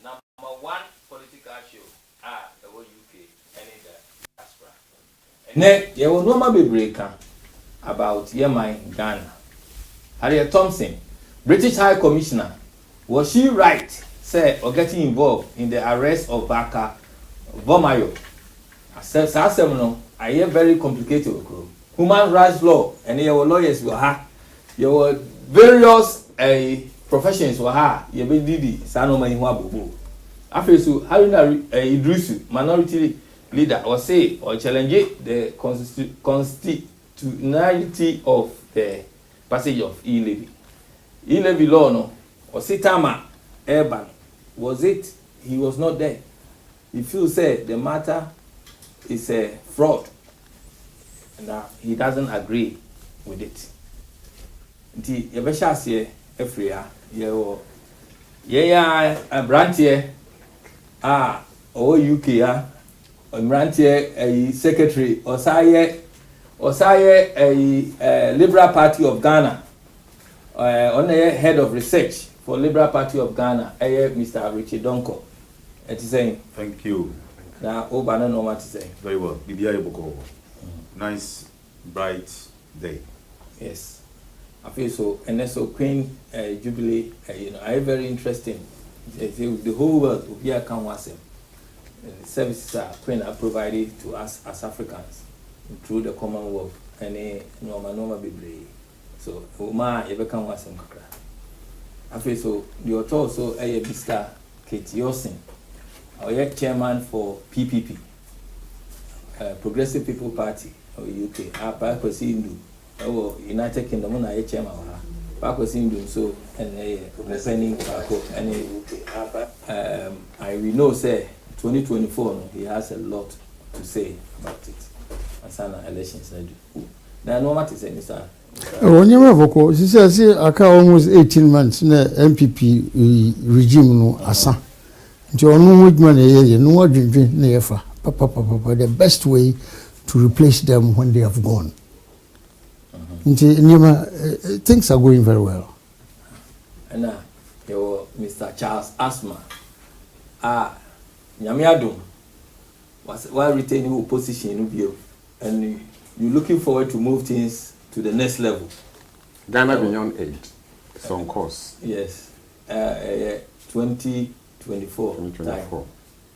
number one political show the whole UK and in the diaspora. Ne ye will normally be breaker about Yemen, Ghana. Harriet Thompson, British High Commissioner, was she right, say, or getting involved in the arrest of Baka Vomayo? I said, Sassemno, I hear very complicated. Human rights law, and your lawyers were ha. Your various professions were ha. You be Didi, Sanoma in Wabu. After so, Haruna Idrisu, minority leader, or say, or challenge the constitutionality of the passage of e-levy. E-levy law, no, or Sitama Urban, was it? He was not there. If you say the matter is a fraud, and he doesn't agree with it. Nti yebesha ase every year a branch here UK a branch here a secretary osaye a Liberal Party of Ghana on the head of research for Liberal Party of Ghana Mr. Richard Duncan. It is saying thank you. Now Obana no what to say. Very well. Nice bright day. Yes. I feel so, and then so Queen Jubilee, are very interesting. The whole world will be a canvas. The services are Queen are provided to us as Africans through the Commonwealth and a normal Bible. So, Uma ever canvas and crack. I feel so. You are also a Mr. Kate Yosin, our chairman for PPP, Progressive People Party. UK back was Hindu United Kingdom na chairman back was Hindu so and representing and we know say 2024 he has a lot to say about it asana elections na no matter say Mr. Onyema Boko she say aka almost 18 months na MPP regime no asa nti onu wudman ye no wadwindwe na yefa papa the best way to replace them when they have gone. Things are going very well. And now, Mr. Charles Asma. Nyamiadum was while retaining opposition in Ubio, and you're looking forward to move things to the next level. Ghana beyond aid, it's on course. Yes, 2024.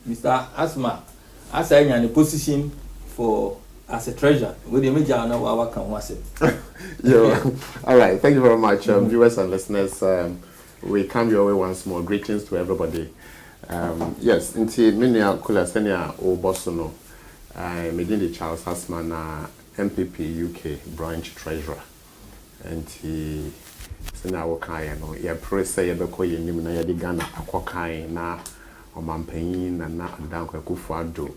Mr. Asma, as I am in a position for as a treasure, with the major our can was it. Yeah. All right. Thank you very much, viewers and listeners. We come your way once more. Greetings to everybody. Yes, inti minia kula senia o bosono. Medindi Charles Hasman, MPP UK branch treasurer. And he senia wakaya no. Ya press ya beko ye nim na ya di Ghana akwakai na omampanyin na Duncan Kufuado.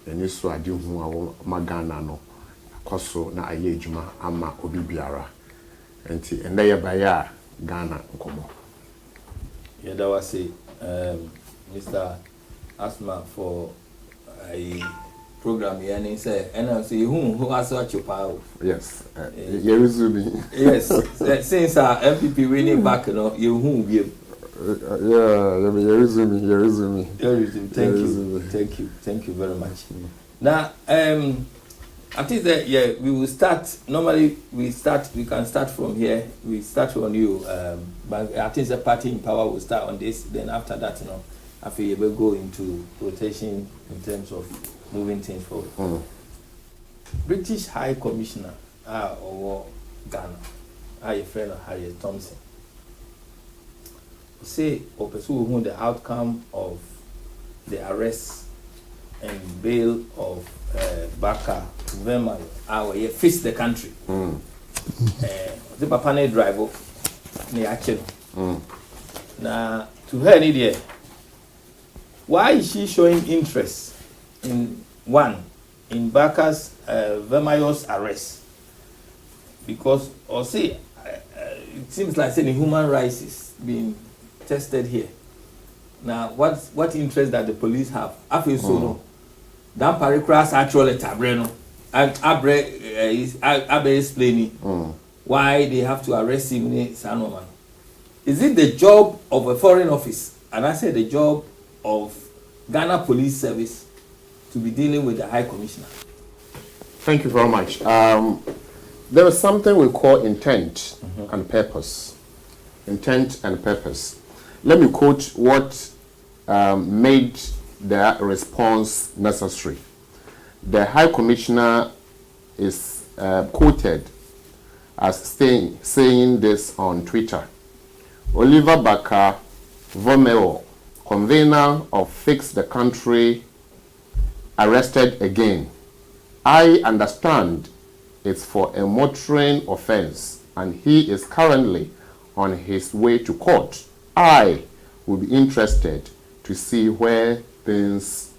Eni so adi hu awo magana no akoso na aye adwuma ama obi biara enti ende ye baya Ghana nkomo yeah that was Mr. Asma for a program here and he say and I say who has such a power yes you resume yes since MPP winning back you who give you resume. Thank you very much. Now, I think that we will start. Normally, we can start from here. We start on you, but I think the party in power will start on this. Then after that, after you will go into rotation in terms of moving things forward. British High Commissioner or Ghana, your friend Harriet Thompson. Say or pursue the outcome of the arrest and bail of Baka Vema he faced the country. The Papane driver near action. Now to her idea, why is she showing interest in Baka's Vemayo's arrest? Because or say it seems like saying human rights is being tested here. Now, what interest that the police have? I feel so no. That paricras actually tabreno and Abre explaining why they have to arrest him. Sanoman. Is it the job of a foreign office? And I said the job of Ghana Police Service to be dealing with the High Commissioner? Thank you very much. There is something we call intent and purpose. Intent and purpose. Let me quote what made the response necessary. The High Commissioner is quoted as saying this on Twitter. Oliver Baka Vomeo, convener of Fix the Country, arrested again. I understand it's for a motoring offense and he is currently on his way to court. I will be interested to see where things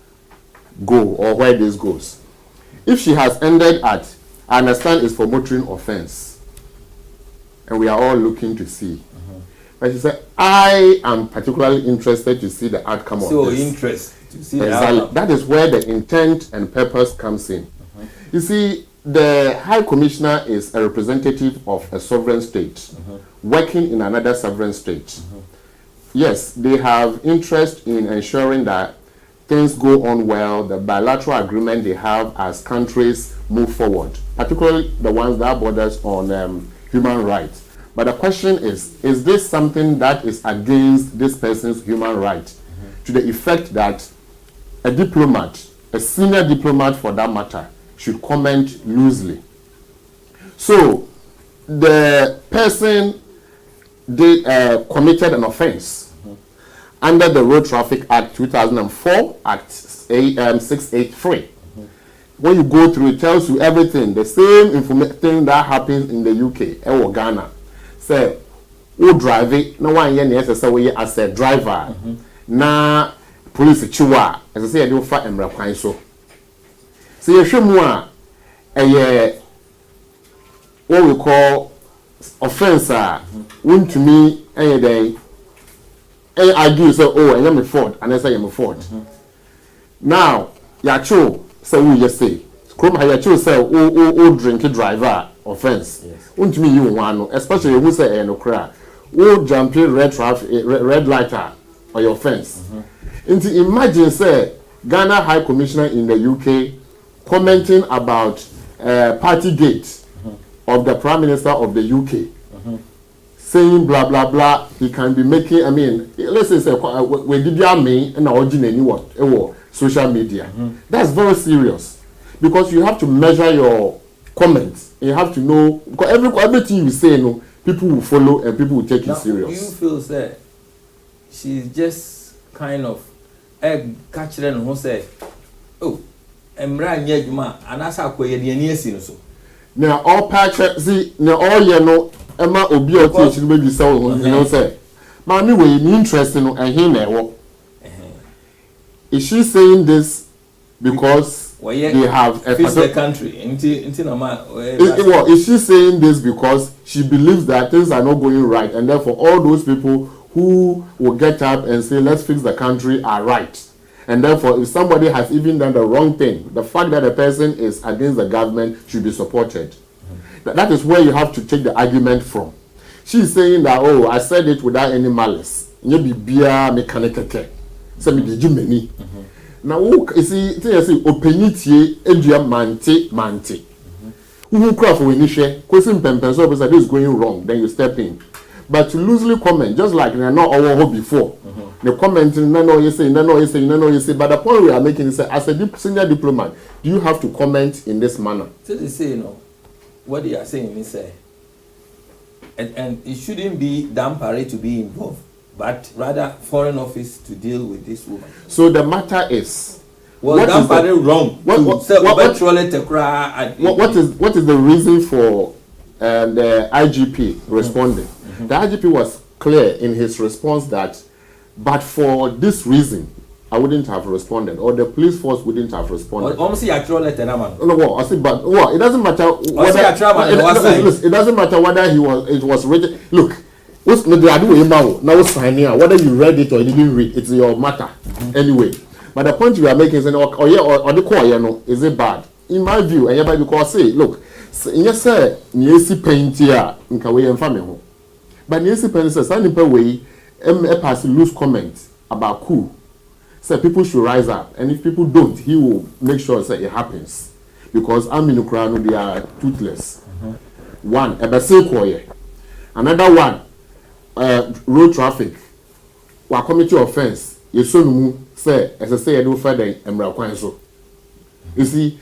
go or where this goes. If she has ended at, I understand it's for motoring offense, and we are all looking to see. But she said, I am particularly interested to see the outcome of this. So interest to see the outcome. That is where the intent and purpose comes in. You see, the High Commissioner is a representative of a sovereign state working in another sovereign state. Yes, they have interest in ensuring that things go on well, the bilateral agreement they have as countries move forward, particularly the ones that borders on human rights. But the question is this something that is against this person's human right to the effect that a diplomat, a senior diplomat for that matter, should comment loosely? So the person committed an offense under the Road Traffic Act 2004, Act 683. When you go through, it tells you everything, the same thing that happens in the UK or Ghana. Say, who drive it, no one as a driver. Na police chiwa, as I say, I do fight and rap so. So you show more what we call offense, went to me any day. I argue say, oh, I am a fraud, and I say I am a fraud. Now, yacho say we just say, Chrome yacho say, oh, drink driver offense. Went to me you want, especially who say no cry. Oh, jumping red lighter or your offense. Imagine say Ghana High Commissioner in the UK commenting about party gate of the Prime Minister of the UK. Saying blah blah blah, he can be making. I mean, let's say we did me and anyone social media. That's very serious because you have to measure your comments. You have to know because everything you say, people will follow and people will take you serious. You feel that she's just kind of catching who say, oh, Emra Nyejuma, and that's how we are so. Now all patch see now all Emma obi o teach no be say you know say mommy we interesting and him na wo. Is she saying this because they have a the country is she saying this because she believes that things are not going right and therefore all those people who will get up and say let's fix the country are right? And therefore, if somebody has even done the wrong thing, the fact that the person is against the government should be supported. That is where you have to take the argument from. She is saying that, oh, I said it without any malice. You be beer mechanical. So me did you many. Now, you see, opinity, edia mante. Who craft when you share, question pempen, so this is going wrong, then you step in. But to loosely comment, just like they're not all before. The commenting, no, you say, no, you say, no, you say. But the point we are making is that as a senior diplomat, do you have to comment in this manner? So they say, what they are saying is, and it shouldn't be Dampare to be involved, but rather Foreign Office to deal with this woman. So the matter is, well, Dampare wrong. What is the reason for the IGP responding? The IGP was clear in his response that, but for this reason, I wouldn't have responded, or the police force wouldn't have responded. Almost I say, but it doesn't matter whether it doesn't matter whether it was written. Look, whether you read it or you didn't read, it's your matter anyway. But the point you are making is, is it bad? In my view, and because say, look, yes, sir, Niesi paint here in Kawe and family. But Niesi paint says, some people way pass loose comments about coup. say people should rise up, and if people don't, he will make sure say it happens, because Aminukra they are toothless. One, another one, road traffic. Wa committee offense. Yesonumu say as I say, I do further emra kwan so. You see,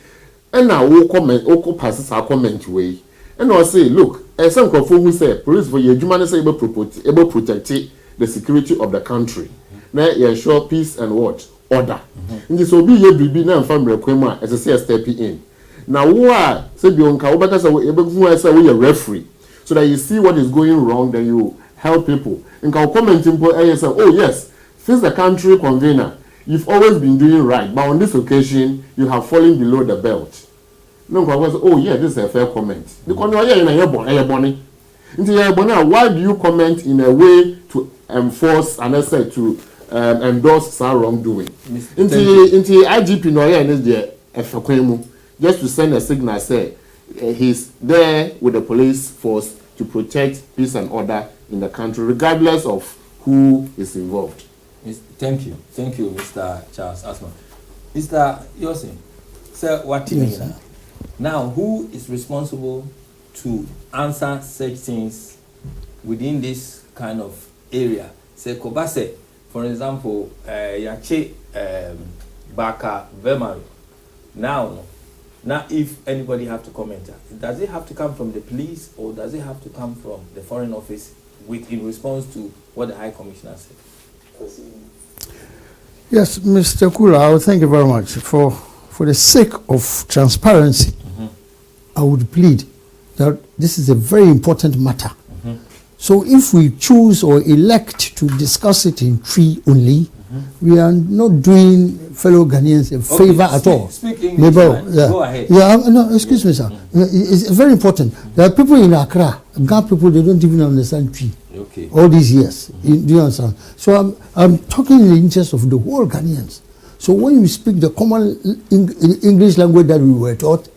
and now we comment, we passes our comment way, and I say, look, as some who say police for your human say able protect the security of the country. Now you ensure peace and what order. And this will be your baby now from requirement as I say stepping in. Now who are say bionka obata say we able say we a referee, so that you see what is going wrong, then you help people. And can comment in say, oh yes, since the country convener, you've always been doing right, but on this occasion you have fallen below the belt. No, oh yeah, this is a fair comment. Because you are in a why do you comment in a way to enforce and say to endorse some wrongdoing? Into IGP no is there just to send a signal say he's there with the police force to protect peace and order in the country, regardless of who is involved. Thank you, Mr. Charles Asma. Mr. Yosin, sir, what yes, sir. Now, who is responsible to answer such things within this kind of area? Say Kobase, for example, Yache Baka Vemaru. Now, if anybody have to comment, does it have to come from the police or does it have to come from the Foreign Office in response to what the High Commissioner said? Yes, Mr. Kula, thank you very much. For the sake of transparency, I would plead that this is a very important matter. So if we choose or elect to discuss it in tree only, we are not doing fellow Ghanaians a favor at all. Speak English, yeah. Go ahead. Yeah, no, excuse me, sir. It's very important. There are people in Accra, Ghana people, they don't even understand tree. Okay. All these years. Do you understand? So I'm talking in the interest of the whole Ghanaians. So when you speak the common English language that we were taught,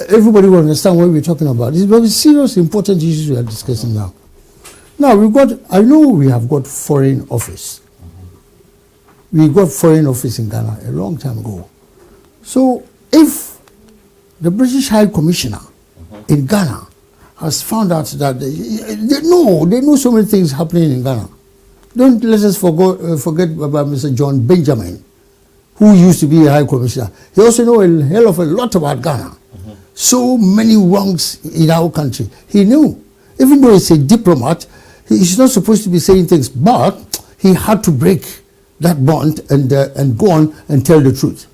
everybody will understand what we're talking about. It's very serious, important issues we are discussing now. Now I know we have got foreign office. We got foreign office in Ghana a long time ago. So if the British High Commissioner in Ghana has found out that they know so many things happening in Ghana. Don't let us forget about Mr. John Benjamin, who used to be a High Commissioner. He also knows a hell of a lot about Ghana. So many wrongs in our country. He knew. Even though he's a diplomat, he's not supposed to be saying things, but he had to break that bond and go on and tell the truth.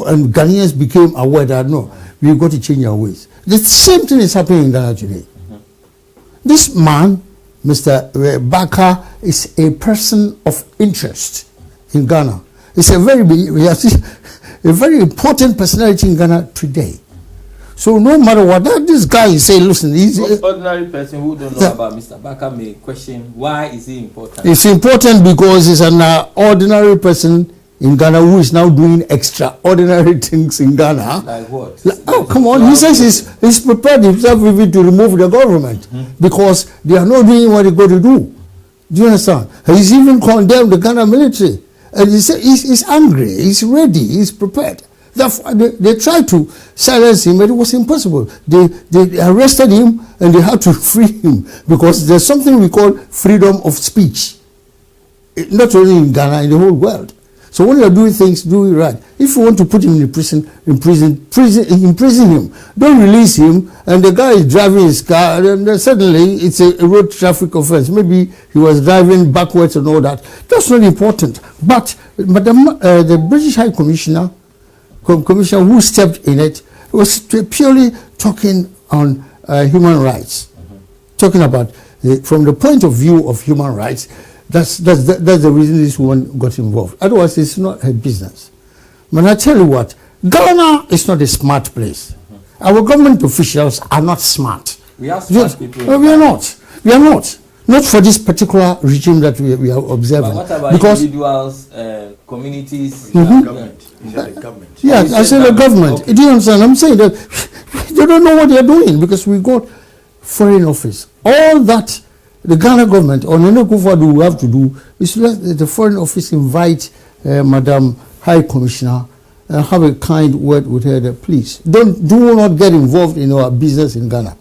And Ghanaians became aware that no, we've got to change our ways. The same thing is happening in Ghana today. This man, Mr. Baka, is a person of interest in Ghana. It's a very important personality in Ghana today. So no matter what this guy is saying, listen, he's an ordinary person who don't know about Mr. Baka may question why is he important. It's important because he's an ordinary person in Ghana who is now doing extraordinary things in Ghana. Like what? Oh, come on. He says he's prepared himself even to remove the government because they are not doing what they're going to do. Do you understand? He's even condemned the Ghana military. And he's angry, he's ready, he's prepared. They tried to silence him, but it was impossible. They arrested him and they had to free him because there's something we call freedom of speech. Not only in Ghana, in the whole world. So when you're doing things, do it right. If you want to put him imprison him. Don't release him, and the guy is driving his car, and then suddenly it's a road traffic offense. Maybe he was driving backwards and all that. That's not important. But the British High Commissioner who stepped in it was purely talking on human rights. Talking about, from the point of view of human rights, that's the reason this woman got involved. Otherwise, it's not her business. But I tell you what, Ghana is not a smart place. Our government officials are not smart. We are smart people. No, we are not. We are not. Not for this particular regime that we are observing. But what about individuals, communities, government? The government. Yeah, I say the government. Okay. Do you understand? I'm saying that they don't know what they are doing because we got foreign office. All that the Ghana government or Nene Kufuor will have to do is let the foreign office invite Madam High Commissioner, have a kind word with her. Please do not get involved in our business in Ghana.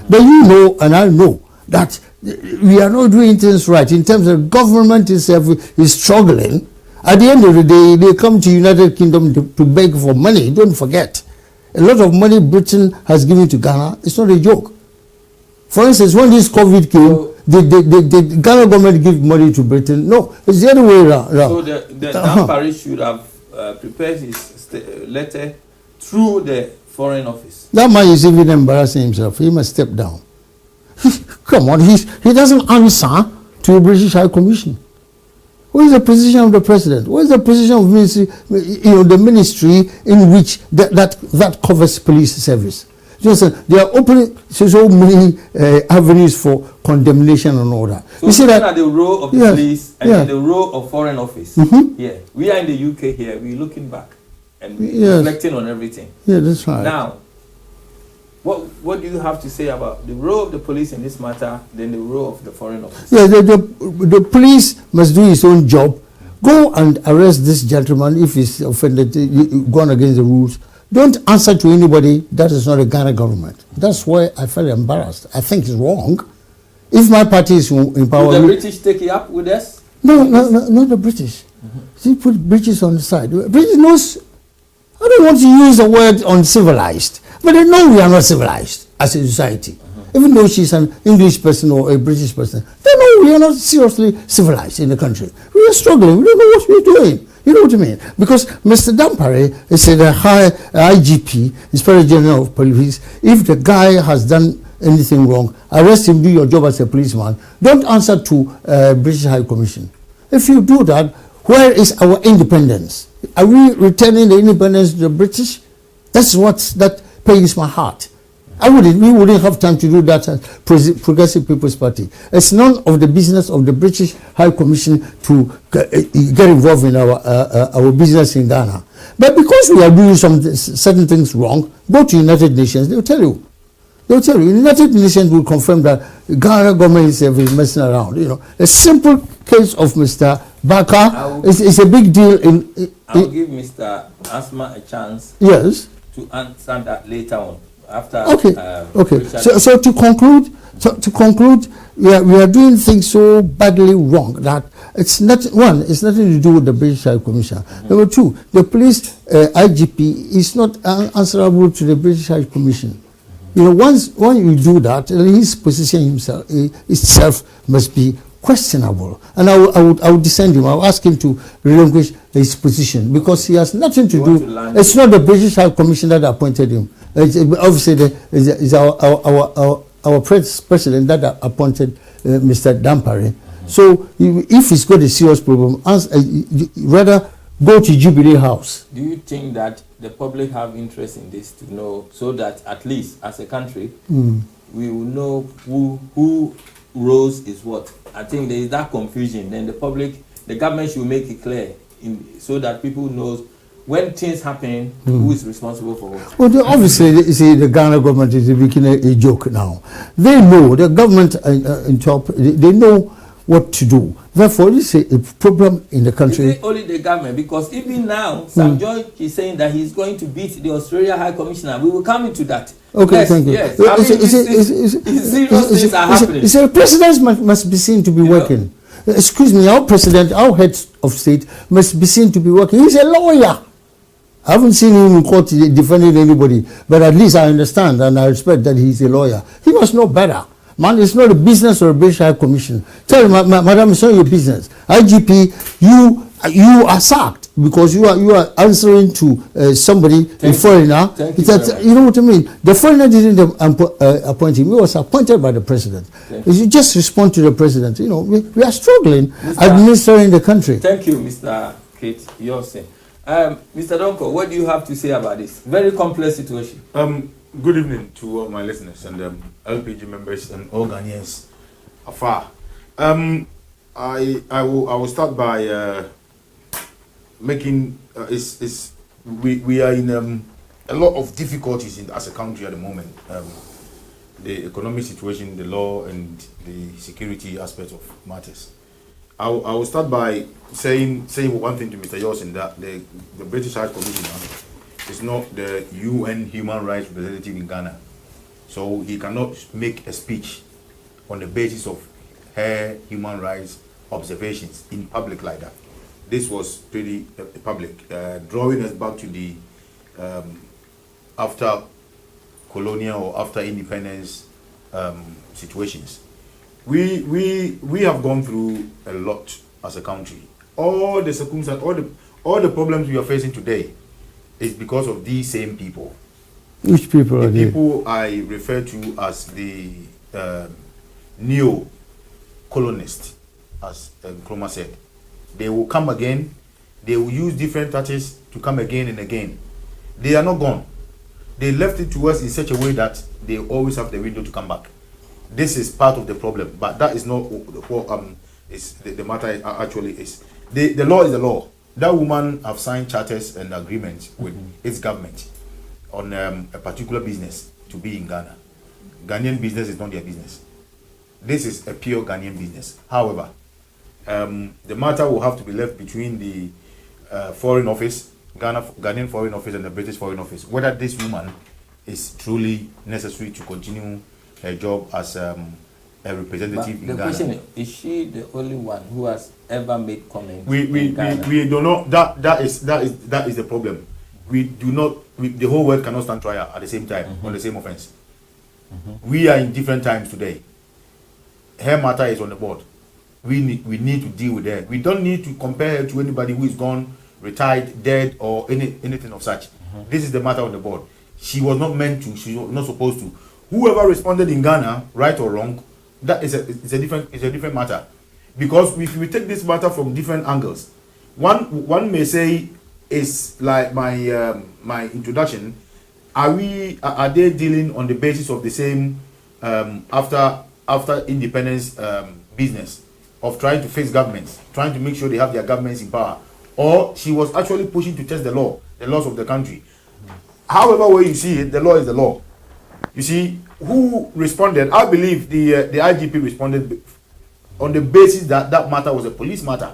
But you know, and I know, that we are not doing things right in terms of government itself is struggling. At the end of the day, they come to United Kingdom to beg for money. Don't forget, a lot of money Britain has given to Ghana. It's not a joke. For instance, when this COVID came, the Ghana government give money to Britain. No, it's the other way around. So the Duncan should have prepared his letter through the Foreign Office. That man is even embarrassing himself. He must step down. Come on, he doesn't answer to the British High Commission. What is the position of the president? What is the position of ministry, the ministry in which that covers police service? Just, they are opening so many avenues for condemnation and all that. So you see that the role of the police and the role of Foreign Office. Yeah, we are in the UK here. We're looking back and reflecting on everything. Yeah, that's right. Now, what do you have to say about the role of the police in this matter, then the role of the Foreign Office? Yeah, the police must do his own job. Go and arrest this gentleman if he's offended, gone against the rules. Don't answer to anybody. That is not a Ghana government. That's why I felt embarrassed. I think it's wrong. If my party is in power... Will the British take it up with us? No, not the British. See, put British on the side. British knows... I don't want to use the word uncivilized, but they know we are not civilized as a society. Even though she's an English person or a British person, they know we are not seriously civilized in the country. We are struggling. We don't know what we're doing. You know what I mean? Because Mr. Dampare is a high IGP, Inspector General of Police. If the guy has done anything wrong, arrest him, do your job as a policeman. Don't answer to British High Commission. If you do that, where is our independence? Are we returning the independence to the British? That pains my heart. We wouldn't have time to do that as Progressive People's Party. It's none of the business of the British High Commission to get involved in our business in Ghana. But because we are doing certain things wrong, go to United Nations, they'll tell you. United Nations will confirm that the Ghana government is messing around. A simple case of Mr. Baka is a big deal. I'll give Mr. Asma a chance. Yes. To answer that later on. After, okay. So to conclude, we are doing things so badly wrong that it's nothing to do with the British High Commission. Number two, the police IGP is not answerable to the British High Commission. When you do that, his position itself must be questionable, and I would descend him. I will ask him to relinquish his position because he has nothing to do. It's not the British High Commission that appointed him. Obviously, it's our president that appointed Mr. Dampare. So if he's got a serious problem, rather go to Jubilee House. Do you think that the public have interest in this to know, so that at least as a country we will know who roles is what? I think there is that confusion. Then the government should make it clear so that people knows when things happen, who is responsible for what. Well, obviously, you see, the Ghana government is making a joke now. They know, the government in top, they know what to do. Therefore, this is a problem in the country. Is it only the government? Because even now, Sam George is saying that he's going to beat the Australia High Commissioner. We will come into that. Okay, yes, thank you. Yes. Serious things are happening. The president must be seen to be working. Excuse me, our president, our head of state must be seen to be working. He's a lawyer. I haven't seen him in court defending anybody, but at least I understand and I respect that he's a lawyer. He must know better. Man, it's not a business or a British High Commission. Tell him, madam, it's not your business. IGP, you are sacked because you are answering to somebody, a foreigner. You know what I mean? The foreigner didn't appoint him. He was appointed by the president. You just respond to the president. We are struggling administering the country. Thank you, Mr. Kate. You're saying. Mr. Duncan, what do you have to say about this very complex situation? Good evening to all my listeners and LPG members and all Ghanaians afar. I will start by making we are in a lot of difficulties as a country at the moment. The economic situation, the law, and the security aspect of matters. I will start by saying one thing to Mr. Yawson, that the British High Commissioner is not the UN human rights representative in Ghana. So he cannot make a speech on the basis of her human rights observations in public like that. This was pretty public, drawing us back to the after colonial or after independence situations. We have gone through a lot as a country. All the circumstances, all the problems we are facing today is because of these same people. Which people are The they? people I refer to as the neo-colonists, as Nkrumah said. They will come again. They will use different tactics to come again and again. They are not gone. They left it to us in such a way that they always have the window to come back. This is part of the problem, but that is not what is the matter actually is. The law is the law. That woman have signed charters and agreements with its government on a particular business to be in Ghana. Ghanaian business is not their business. This is a pure Ghanaian business. However, the matter will have to be left between the Foreign Office, Ghanaian Foreign Office, and the British Foreign Office, whether this woman is truly necessary to continue her job as a representative in Ghana. The question is she the only one who has ever made comments? We do not. That is the problem. We do not. The whole world cannot stand trial at the same time on the same offense. We are in different times today. Her matter is on the board. We need to deal with her. We don't need to compare her to anybody who is gone, retired, dead, or anything of such. This is the matter on the board. She was not meant to. She was not supposed to. Whoever responded in Ghana, right or wrong, that is a different matter. Because if we take this matter from different angles, one may say, is like my introduction. Are they dealing on the basis of the same after independence business of trying to face governments, trying to make sure they have their governments in power, or she was actually pushing to test the laws of the country? However way you see it, the law is the law. You see, who responded? I believe the IGP responded on the basis that matter was a police matter.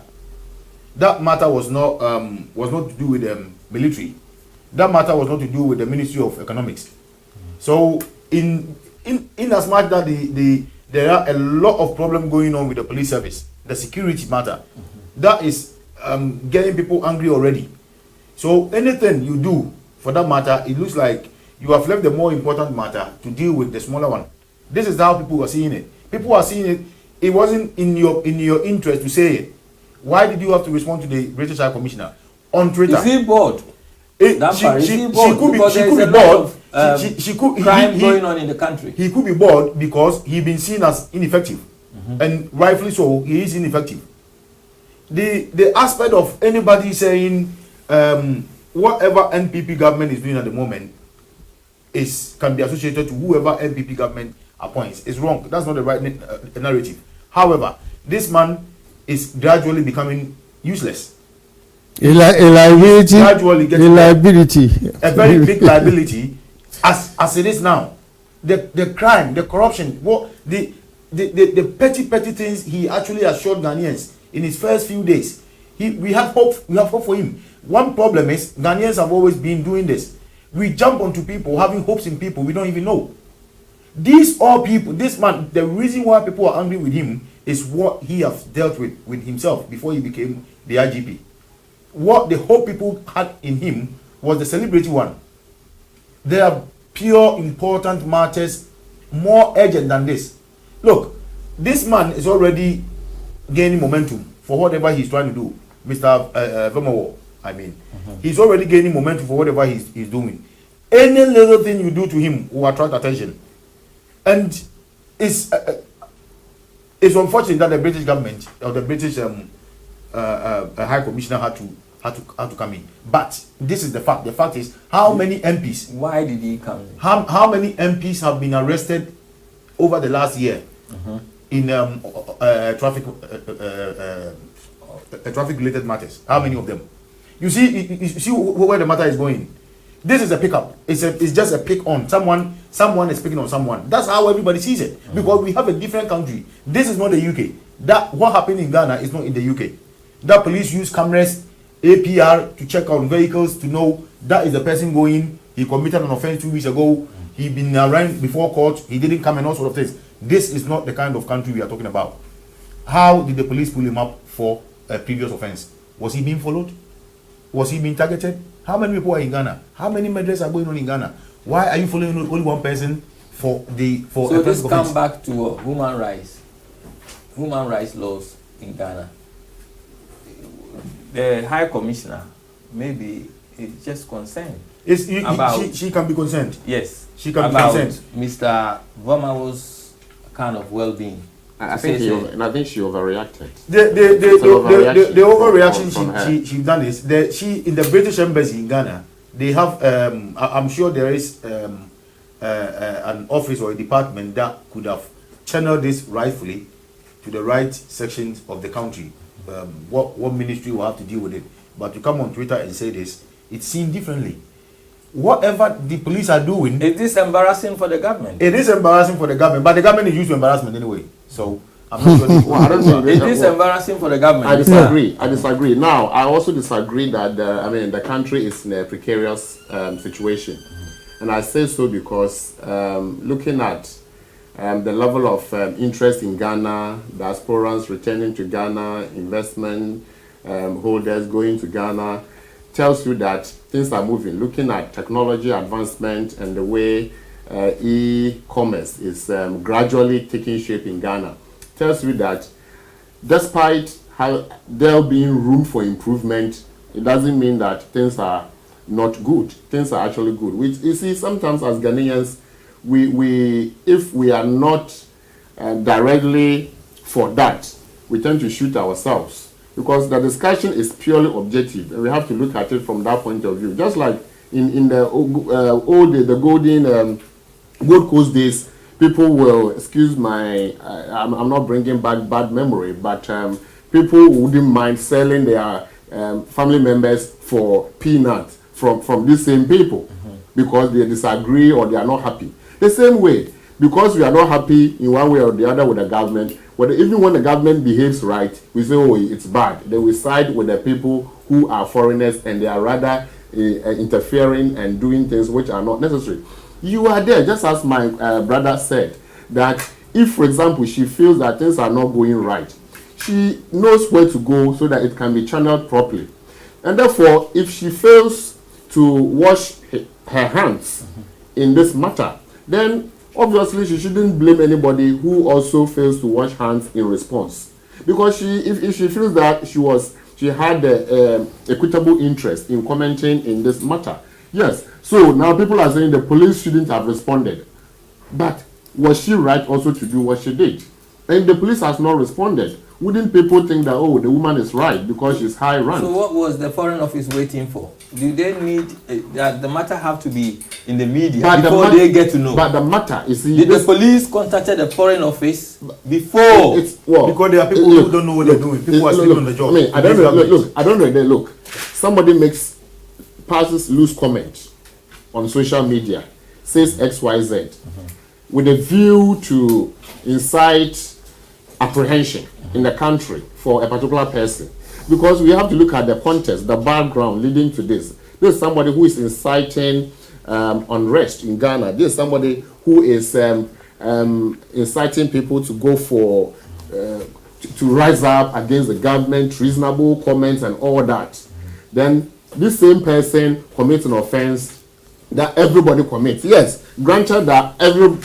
That matter was not to do with the military. That matter was not to do with the Ministry of Economics. So in as much that there are a lot of problems going on with the police service, the security matter, that is getting people angry already. So anything you do for that matter, it looks like you have left the more important matter to deal with the smaller one. This is how people are seeing it. People are seeing it. It wasn't in your interest to say it. Why did you have to respond to the British High Commissioner on Twitter? Is he bored? She could be bored. She could crime going on in the country. He could be bored because he's been seen as ineffective, and rightfully so. He is ineffective. The aspect of anybody saying whatever NPP government is doing at the moment can be associated to whoever NPP government appoints is wrong. That's not the right narrative. However, this man is gradually becoming useless. A liability. Gradually getting liability. A very big liability, as it is now. The crime, the corruption, the petty things he actually assured Ghanaians in his first few days. We have hope for him. One problem is Ghanaians have always been doing this. We jump onto people, having hopes in people we don't even know. These all people, this man, the reason why people are angry with him is what he has dealt with himself before he became the IGP. What the hope people had in him was the celebrity one. There are pure important matters more urgent than this. Look, this man is already gaining momentum for whatever he's trying to do. Mr. Vemawo, I mean. He's already gaining momentum for whatever he's doing. Any little thing you do to him will attract attention. And it's unfortunate that the British government or the British High Commissioner had to come in. But this is the fact. The fact is, how many MPs? Why did he come in? How many MPs have been arrested over the last year in traffic-related matters? How many of them? You see where the matter is going. This is a pickup. It's just a pick on someone is picking on someone. That's how everybody sees it. Because we have a different country. This is not the UK. That what happened in Ghana is not in the UK. That police use cameras, APR to check out vehicles to know that is the person going. He committed an offense 2 weeks ago. He been arraigned before court. He didn't come and all sort of things. This is not the kind of country we are talking about. How did the police pull him up for a previous offense? Was he being followed? Was he being targeted? How many people are in Ghana? How many murders are going on in Ghana? Why are you following only one person for so a this offense? come back to human rights laws in Ghana. The High Commissioner maybe is just concerned. She can be concerned. Yes, she can about be concerned. Mr. Vomawo's kind of well-being. I think she overreacted. The overreaction she done is that she in the British Embassy in Ghana, they have I'm sure there is an office or a department that could have channeled this rightfully to the right sections of the country. What ministry will have to deal with it? But to come on Twitter and say this, it's seen differently. Whatever the police are doing, is this embarrassing for the government? It is embarrassing for the government, but the government is used to embarrassment anyway. So I'm not sure. Well, I don't think it is embarrassing for the government. I disagree. Now, I also disagree that the country is in a precarious situation, and I say so because looking at the level of interest in Ghana, diasporans returning to Ghana, investment holders going to Ghana, tells you that things are moving. Looking at technology advancement and the way e-commerce is gradually taking shape in Ghana, tells you that despite there being room for improvement, it doesn't mean that things are not good. Things are actually good. Which you see, sometimes as Ghanaians, if we are not directly for that, we tend to shoot ourselves. Because the discussion is purely objective, and we have to look at it from that point of view. Just like in the Gold Coast days, people will, excuse my, I'm not bringing back bad memory, but people wouldn't mind selling their family members for peanuts from these same people because they disagree or they are not happy. The same way, because we are not happy in one way or the other with the government, even when the government behaves right, we say, oh, it's bad. Then we side with the people who are foreigners and they are rather interfering and doing things which are not necessary. You are there, just as my brother said, that if, for example, she feels that things are not going right, she knows where to go so that it can be channeled properly. And therefore, if she fails to wash her hands in this matter, then obviously she shouldn't blame anybody who also fails to wash hands in response. Because if she feels that she had equitable interest in commenting in this matter. Yes, so now people are saying the police shouldn't have responded. But was she right also to do what she did? And the police has not responded. Wouldn't people think that, oh, the woman is right because she's high rank? So what was the Foreign Office waiting for? Do they need that the matter have to be in the media before they get to know? But the matter is... Did the police contacted the Foreign Office before? Because there are people who don't know what they're doing. People are still on the job. I don't know. Look, somebody passes loose comment on social media, says XYZ, with a view to incite apprehension in the country for a particular person, because we have to look at the context, the background leading to this. This is somebody who is inciting unrest in Ghana. This is somebody who is inciting people to go for to rise up against the government, reasonable comments and all that. Then this same person commits an offense that everybody commits. Yes, granted that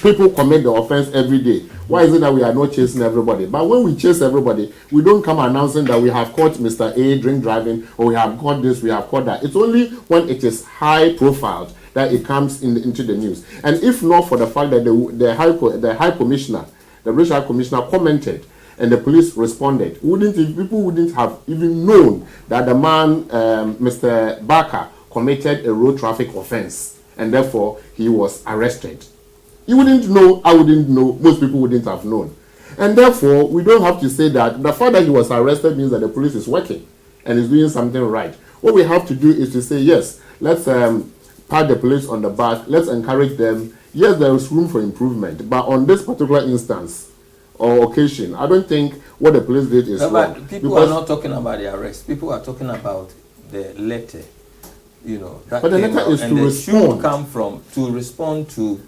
people commit the offense every day. Why is it that we are not chasing everybody? But when we chase everybody, we don't come announcing that we have caught Mr. A drink driving, or we have caught this, we have caught that. It's only when it is high profile that it comes into the news. And if not for the fact that the High Commissioner, the British High Commissioner commented and the police responded, people wouldn't have even known that the man, Mr. Barker, committed a road traffic offense, and therefore he was arrested. You wouldn't know, I wouldn't know, most people wouldn't have known. And therefore, we don't have to say that the fact that he was arrested means that the police is working and is doing something right. What we have to do is to say, yes, let's pat the police on the back, let's encourage them. Yes, there is room for improvement, but on this particular instance, or occasion. I don't think what the police did is wrong. But people are not talking about the arrest. People are talking about the letter. You know, that but the letter is to respond. Should come from to respond to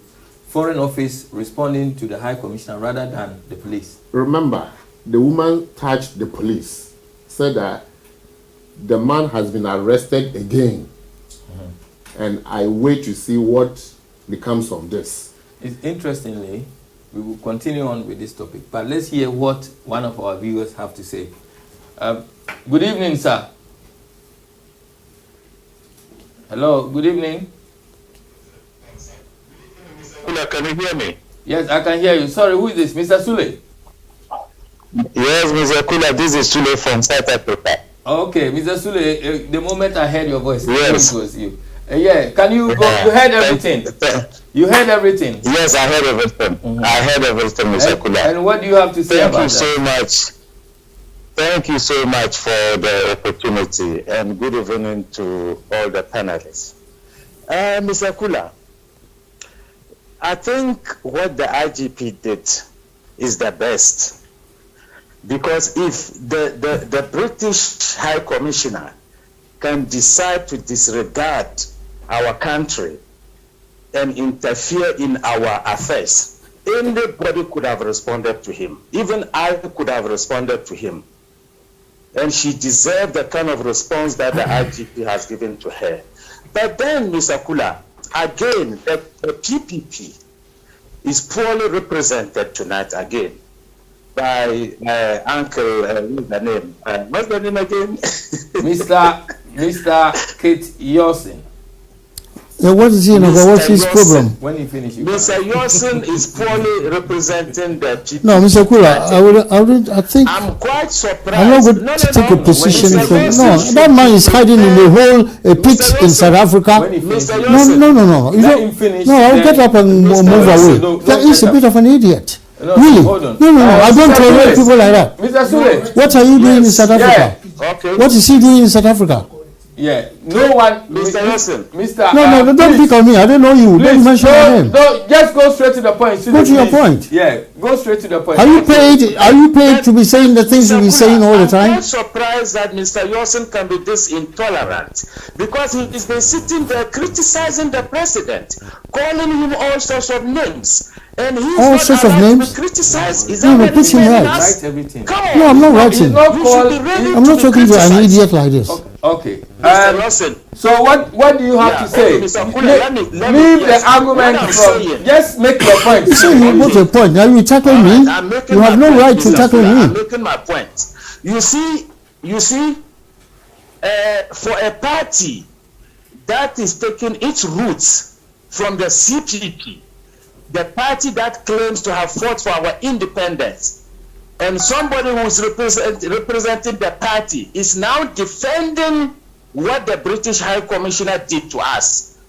Foreign Office responding to the High Commissioner rather than the police. Remember, the woman touched the police, said that the man has been arrested again, and I wait to see what becomes of this. Interestingly, we will continue on with this topic, but let's hear what one of our viewers have to say. Good evening, sir. Hello, good evening. Can you hear me? Yes, I can hear you. Sorry, who is this? Mr. Sule? Yes, Mr. Kula, this is Sule from South Africa. Okay, Mr. Sule, the moment I heard your voice, yes. it was you. Yeah, can you go? You heard everything? You heard everything? Yes, I heard everything. I heard everything, Mr. Kula. And what do you have to say about that? Thank you so much. Thank you so much for the opportunity, and good evening to all the panelists. Mr. Kula, I think what the IGP did is the best, because if the British High Commissioner can decide to disregard our country and interfere in our affairs, anybody could have responded to him. Even I could have responded to him. And she deserved the kind of response that the IGP has given to her. But then, Mr. Kula, again, the PPP is poorly represented tonight again by Uncle, what's the name again? Mr. Kate Yosin. What is he? What's his problem? When you finish, Mr. Yosin is poorly representing the people. No, Mr. Kula, I think I'm quite surprised. I'm not going to take a position from. No, that man is hiding in a whole pit in South Africa. No. No, I'll get up and move away. That is a bit of an idiot. Really? No. I don't tolerate people like that. Mr. Sule, what are you doing in South Africa? Okay. What is he doing in South Africa? Yeah, no one. Mr. Wilson. Mr. No, don't pick on me. I don't know you. Don't mention my name. No, just go straight to the point. Go to your point. Yeah, go straight to the point. Are you paid? Are you paid to be saying the things you be saying all the time? I'm not surprised that Mr. Wilson can be this intolerant, because he's been sitting there criticizing the president, calling him all sorts of names. And he's all not sorts of allowed names. to be criticized. Is No, that put him right. Write everything. Come on. No, I'm not writing. I'm I'm not talking to an idiot like this. Okay. Mr. Wilson. So what do you have to say? Mr. Kula, let me leave the argument from. Just make your point. You say you make a point. Now you tackle me. You have no right to tackle me. I'm making my point. You see, for a party that is taking its roots from the CPP, the party that claims to have fought for our independence, and somebody who is representing the party is now defending what the British High Commissioner did to us.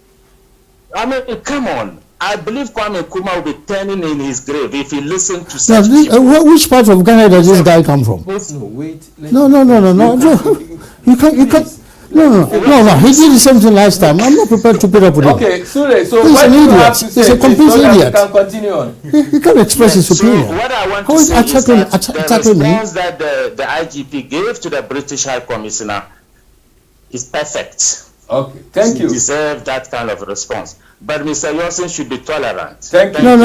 I mean, come on. I believe Kwame Nkrumah will be turning in his grave if he listened to such people. Which part of Ghana does this guy come from? No, wait. No. You can't. No. He did the same thing last time. I'm not prepared to put up with him. Okay, Sule, so he's what an do you idiot. have to say? He's a complete so idiot. Can continue on. He can't express his opinion. So what I want How to is say is that the me? response that the IGP gave to the British High Commissioner is perfect. Okay, thank you. He deserves that kind of response. But Mr. Yosin should be tolerant. Thank you. No. Do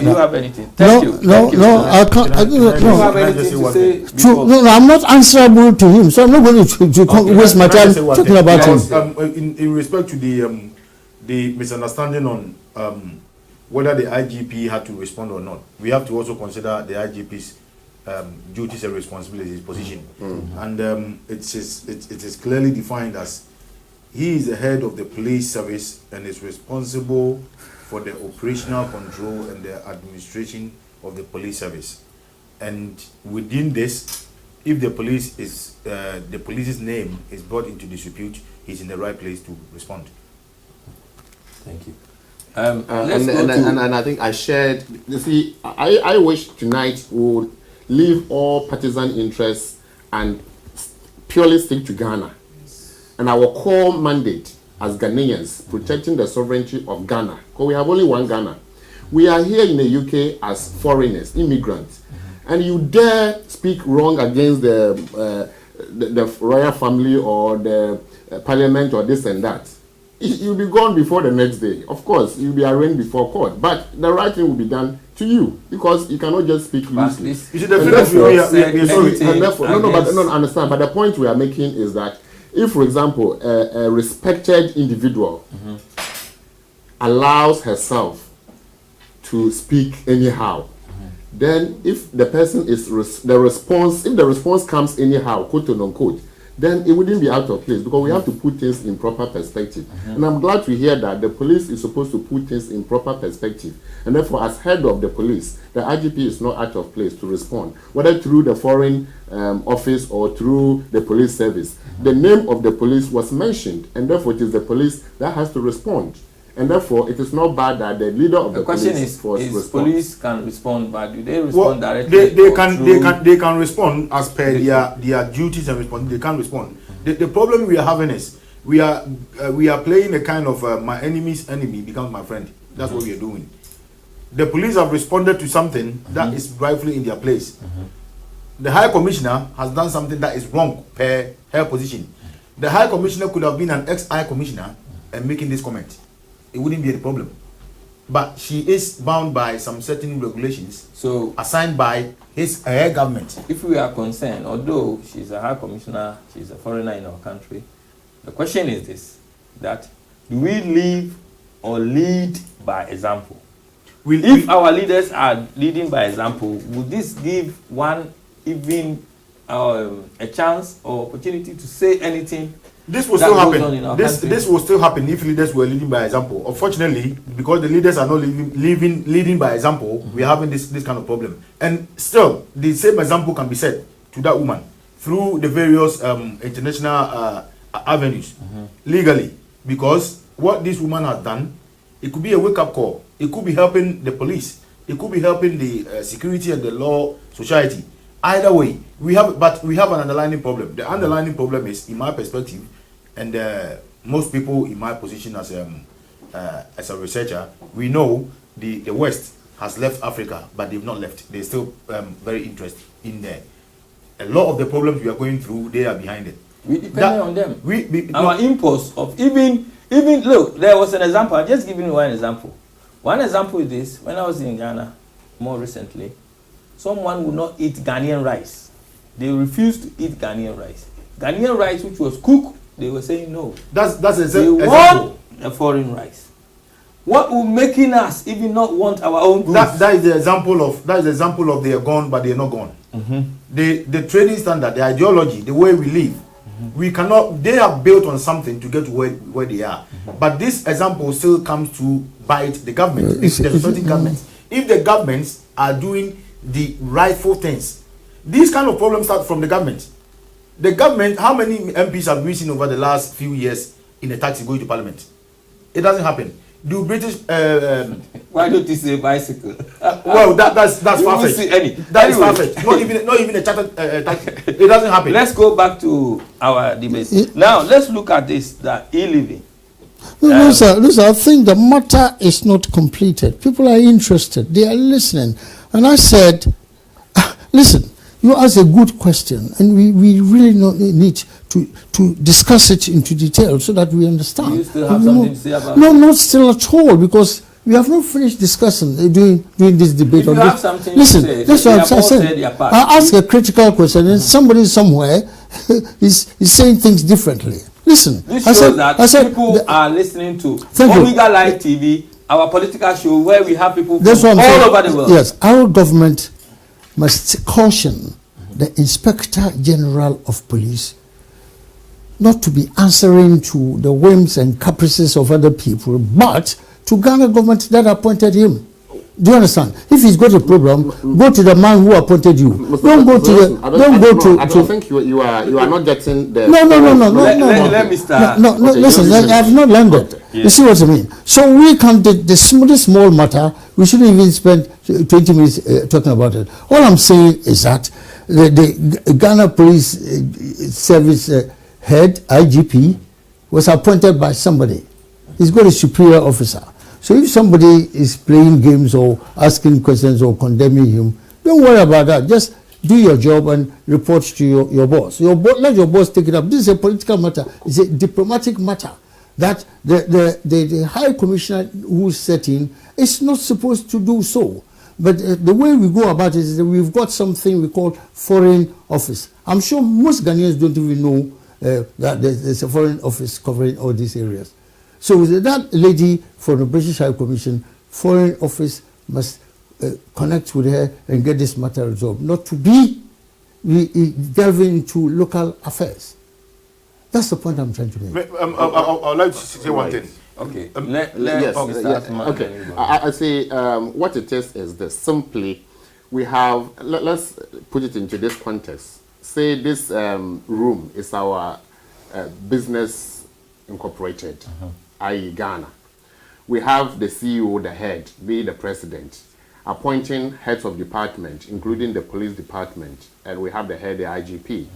you have anything? Thank you. No. I can't. Do you have anything to say? No, I'm not answerable to him, so I'm not going to waste my time talking about him. In respect to the misunderstanding on whether the IGP had to respond or not, we have to also consider the IGP's duties and responsibilities, position, and it is clearly defined as he is the head of the police service and is responsible for the operational control and the administration of the police service. And within this, if the police's name is brought into disrepute, he's in the right place to respond. Thank you. And I think I shared. You see, I wish tonight we would leave all partisan interests and purely stick to Ghana. And our core mandate as Ghanaians, protecting the sovereignty of Ghana, because we have only one Ghana. We are here in the UK as foreigners, immigrants, and you dare speak wrong against the royal family or the parliament or this and that. You'll be gone before the next day. Of course, you'll be arraigned before court, but the right thing will be done to you because you cannot just speak loosely. You see, the understand. But the point we are making is that if, for example, a respected individual allows herself to speak anyhow, then if the person is if the response comes anyhow, quote unquote, then it wouldn't be out of place because we have to put things in proper perspective. And I'm glad to hear that the police is supposed to put things in proper perspective. And therefore, as head of the police, the IGP is not out of place to respond, whether through the foreign office or through the police service. The name of the police was mentioned, and therefore it is the police that has to respond. And therefore, it is not bad that the leader of the question police is police can respond, but do they respond directly? They can respond as per their duties and responsibilities. They can respond. The problem we are having is we are playing a kind of my enemy's enemy becomes my friend. That's what we are doing. The police have responded to something that is rightfully in their place. The High Commissioner has done something that is wrong per her position. The High Commissioner could have been an ex-High Commissioner and making this comment. It wouldn't be a problem. But she is bound by some certain regulations assigned by her government. If we are concerned, although she's a High Commissioner, she's a foreigner in our country, the question is this, that do we live or lead by example? If our leaders are leading by example, would this give one even a chance or opportunity to say anything? This will still happen. This will still happen if leaders were leading by example. Unfortunately, because the leaders are not leading by example, we are having this kind of problem. And still, the same example can be set to that woman through the various international avenues, legally. Because what this woman has done, it could be a wake-up call. It could be helping the police. It could be helping the security and the law society. Either way, we have an underlying problem. The underlying problem is, in my perspective, and most people in my position as a researcher, we know the West has left Africa, but they've not left. They're still very interested in there. A lot of the problems we are going through, they are behind it. We depend on them. Our impulse of even look, there was an example. I'm just giving you one example. One example is this: when I was in Ghana more recently, someone would not eat Ghanaian rice. They refused to eat Ghanaian rice. Ghanaian rice, which was cooked, they were saying no. That's they want a foreign rice. What will making us even not want our own goods? That is the example of they are gone, but they are not gone. The trading standard, the ideology, the way we live, we cannot. They are built on something to get to where they are. But this example still comes to bite the government. The certain governments. If the governments are doing the rightful things, these kind of problems start from the government. The government, how many MPs have we seen over the last few years in a taxi going to parliament? It doesn't happen. Do British why don't you say bicycle? Well, that's far-fetched. That is far-fetched. Not even a chartered taxi. It doesn't happen. Let's go back to our debate. Now let's look at this, the e-living. No, sir, I think the matter is not completed. People are interested. They are listening. And I said, listen, you asked a good question, and we really need to discuss it into detail so that we understand. Do you still have something to say about No, not still at all, because we have not finished discussing, doing this debate. If you have something listen, to say, that's what I'm saying. I ask a critical question, and somebody somewhere is saying things differently. Listen, this shows that people are listening to Omega Live TV, our political show, where we have people from all over the world. Yes, our government must caution the Inspector General of Police not to be answering to the whims and caprices of other people, but to Ghana government that appointed him. Do you understand? If he's got a problem, go to the man who appointed you. I think you are not getting the. No. Let me start. No. Listen, I have not landed. Okay. Yeah. You see what I mean? So we can this small matter. We shouldn't even spend 20 minutes talking about it. All I'm saying is that the Ghana Police Service head, IGP, was appointed by somebody. He's got a superior officer. So if somebody is playing games or asking questions or condemning him, don't worry about that. Just do your job and report to your boss. Let your boss take it up. This is a political matter. It's a diplomatic matter that the High Commissioner who's set in is not supposed to do so. But the way we go about it is that we've got something we call Foreign Office. I'm sure most Ghanaians don't even know that there's a Foreign Office covering all these areas. So that lady from the British High Commission, Foreign Office must connect with her and get this matter resolved, not to be delving into local affairs. That's the point I'm trying to make. I'd like to say one thing. Okay. Okay. I say what it is this. Simply, we have, let's put it into this context. Say this room is our business incorporated, i.e. Ghana. We have the CEO, the head, be the president, appointing heads of department, including the police department, and we have the head, the IGP.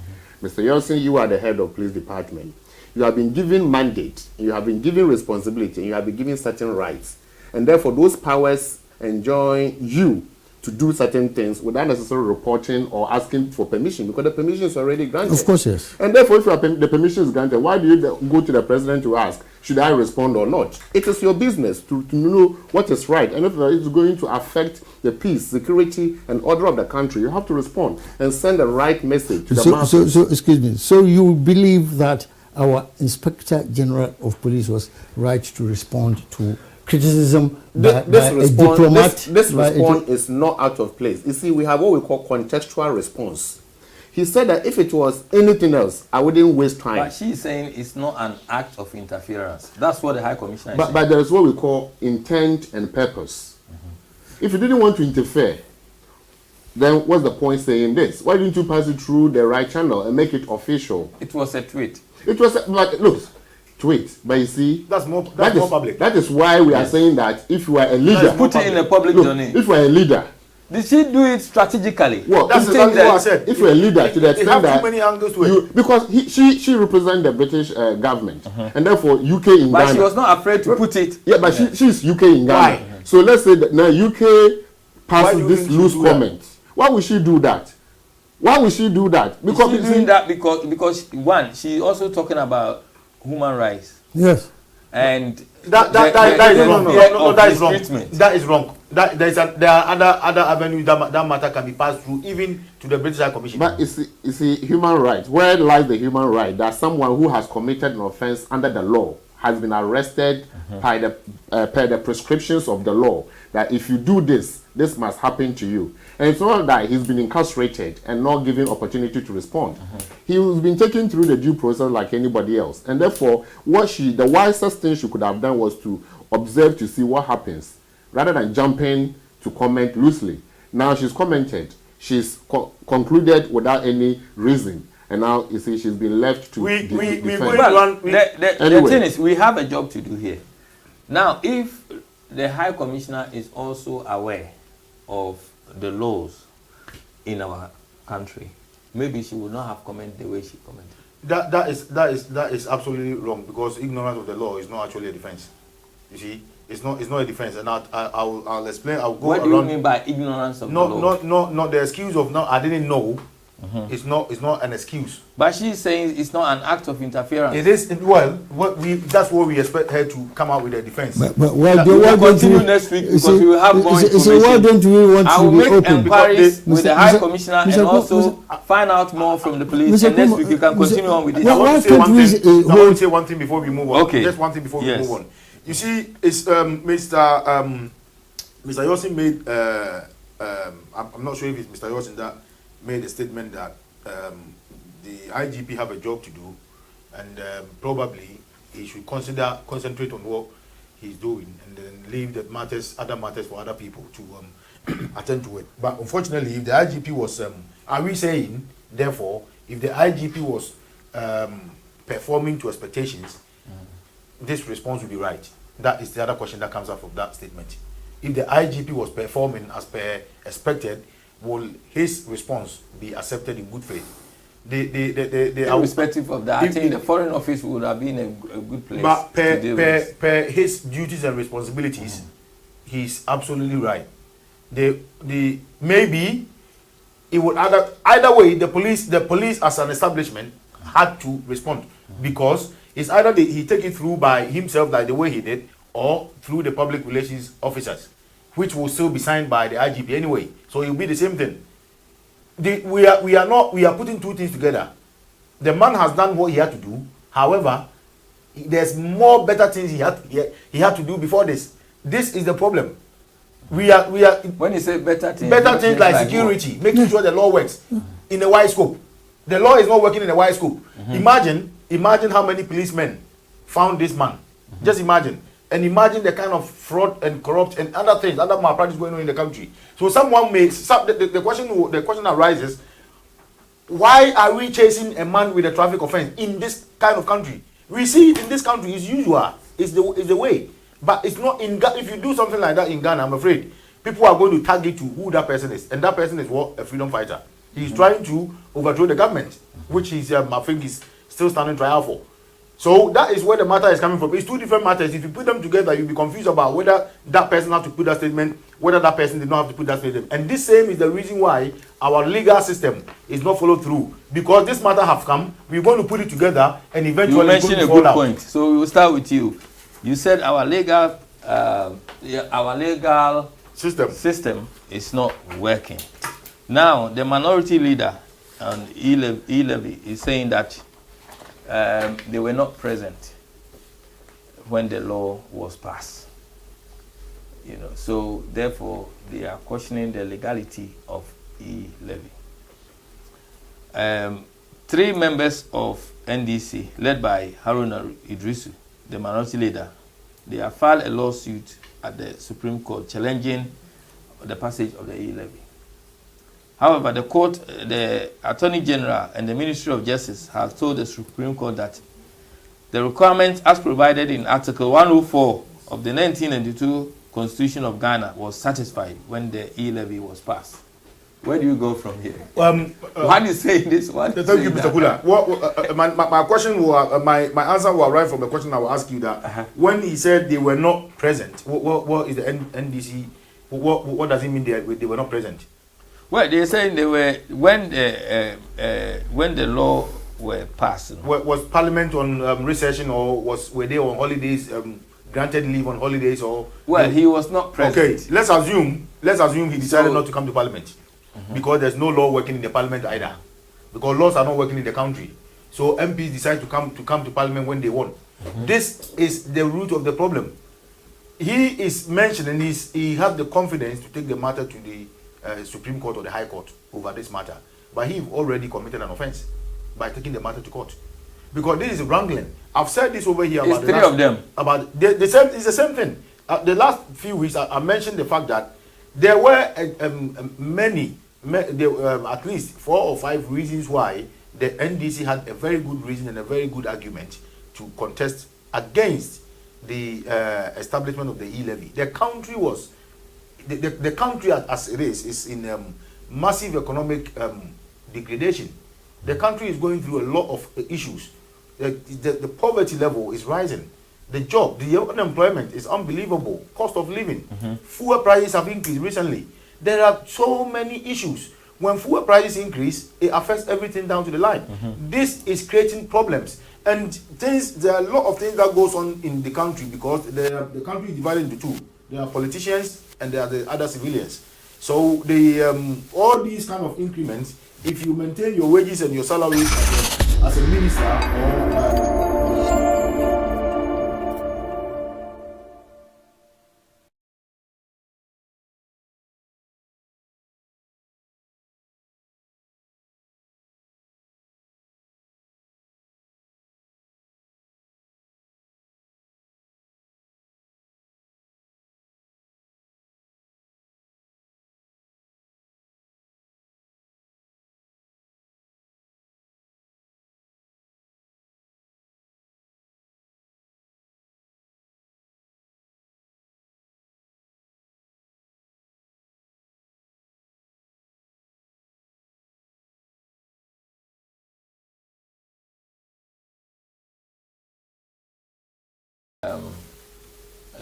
Mr. Yeltsin, you are the head of police department. You have been given mandate, you have been given responsibility, and you have been given certain rights. And therefore, those powers enjoin you to do certain things without necessarily reporting or asking for permission, because the permission is already granted. Of course, yes. And therefore, if the permission is granted, why do you go to the president to ask, should I respond or not? It is your business to know what is right. And if it's going to affect the peace, security, and order of the country, you have to respond and send the right message to the masses. So, excuse me. So you believe that our Inspector General of Police was right to respond to criticism by a diplomat? This response is not out of place. You see, we have what we call contextual response. He said that if it was anything else, I wouldn't waste time. But she's saying it's not an act of interference. That's what the High Commissioner is saying. But there is what we call intent and purpose. If you didn't want to interfere, then what's the point saying this? Why didn't you pass it through the right channel and make it official? It was a tweet. It was look, tweet. But you see, That's more public. That is why we are saying that if you are a leader, Put it in a public domain. if you are a leader, Did she do it strategically? well, That's if exactly what I said. If you're a leader to the It extent have that too many angles to it. because she represents the British government, and therefore UK in But Ghana. she was not afraid to put it. Yeah, but she's UK in Ghana. Why? So let's say that now UK Why passes do you this think she loose do that? comment. Why would she do that? Why would she do that? Because She's doing that because one, she's also talking about human rights Yes. and That is wrong. No, that is wrong. That is wrong. There are other avenues that matter can be passed through, even to the British High Commission. But you see, human rights. Where lies the human right that someone who has committed an offense under the law has been arrested by per the prescriptions of the law, that if you do this, this must happen to you. And it's not that he's been incarcerated and not given opportunity to respond. He's been taken through the due process like anybody else. And therefore, the wisest thing she could have done was to observe to see what happens, rather than jumping to comment loosely. Now she's commented. She's concluded without any reason. And now, you see, she's been left to defend. Well, the thing is, we have a job to do here. Now, if the High Commissioner is also aware of the laws in our country, maybe she would not have commented the way she commented. That is absolutely wrong, because ignorance of the law is not actually a defense. You see, it's not a defense, and I'll explain. I'll go what around. What do you mean by ignorance of the law? Not the excuse of no, I didn't know. It's not an excuse. But she's saying it's not an act of interference. It is. Well, that's what we expect her to come out with a defense. But why we don't will we continue next week because we will have more information. So why don't we want I to will be make open? inquiries with the High Mr. Commissioner Mr. and also find out more from the police. Mr. And next Kuma, week you can continue on with this. I want to say one thing. I want hold- to say one thing before we move on. Okay. Just one thing before we Yes. move on. You see, it's Mr. Yossi made. I'm not sure if it's Mr. Yossi that made a statement that the IGP have a job to do, and probably he should concentrate on what he's doing, and then leave the other matters for other people to attend to it. But unfortunately, if the IGP was, are we saying, therefore, if the IGP was performing to expectations, this response would be right? That is the other question that comes out of that statement. If the IGP was performing as per expected, will his response be accepted in good faith? Irrespective of that, I think the Foreign Office would have been a good place. But to deal with. per his duties and responsibilities, he's absolutely right. The maybe it would either way the police as an establishment had to respond, because it's either he take it through by himself, like the way he did, or through the public relations officers, which will still be signed by the IGP anyway. So it will be the same thing. We are putting two things together. The man has done what he had to do. However, there's more better things he had to do before this. This is the problem. We are when you say better things like security, making sure the law works in a wide scope. The law is not working in a wide scope. Imagine how many policemen found this man. Just imagine. And imagine the kind of fraud and corrupt and other things, other malpractice going on in the country. So the question arises, why are we chasing a man with a traffic offense in this kind of country? We see it in this country, it's usual, it's the way. But it's not in Ghana. If you do something like that in Ghana, I'm afraid people are going to target to who that person is. And that person is what? A freedom fighter. He's trying to overthrow the government, which he's, I think is still standing trial for. So that is where the matter is coming from. It's two different matters. If you put them together, you'll be confused about whether that person has to put that statement, whether that person did not have to put that statement. And this same is the reason why our legal system is not followed through. Because this matter have come, we're going to put it together, and eventually you mentioned a good point. So we will start with you. You said our legal system is not working. Now the minority leader on E-Levy is saying that they were not present when the law was passed. So therefore they are questioning the legality of E-Levy. 3 members of NDC, led by Haruna Idrisu, the minority leader, they have filed a lawsuit at the Supreme Court challenging the passage of the E-Levy. However, the Attorney General and the Ministry of Justice have told the Supreme Court that the requirement as provided in Article 104 of the 1992 Constitution of Ghana was satisfied when the E-Levy was passed. Where do you go from here? Why do you say this one? Thank you, Mr. Kula. My question will, my answer will arrive from the question I will ask you that when he said they were not present, what is the NDC? What does it mean they were not present? Well, they're saying they were when the law were passed. Was Parliament on recession, or were they on holidays? Granted leave on holidays, or? Well, he was not present. Okay, let's assume he decided not to come to Parliament. Because there's no law working in the Parliament either, because laws are not working in the country. So MPs decide to come to Parliament when they want. This is the root of the problem. He is mentioning he has the confidence to take the matter to the Supreme Court or the High Court over this matter, but he already committed an offense by taking the matter to court, because this is wrangling. I've said this over here about it's 3 of them. About the same. It's the same thing. The last few weeks I mentioned the fact that there were at least 4 or 5 reasons why the NDC had a very good reason and a very good argument to contest against the establishment of the E-Levy. The country was, the country as it is in massive economic degradation. The country is going through a lot of issues. The poverty level is rising. The unemployment is unbelievable. Cost of living, fuel prices have increased recently. There are so many issues. When fuel prices increase, it affects everything down to the line. This is creating problems. And there are a lot of things that goes on in the country, because the country is divided into 2. There are politicians and there are the other civilians. So all these kind of increments, if you maintain your wages and your salaries as a minister or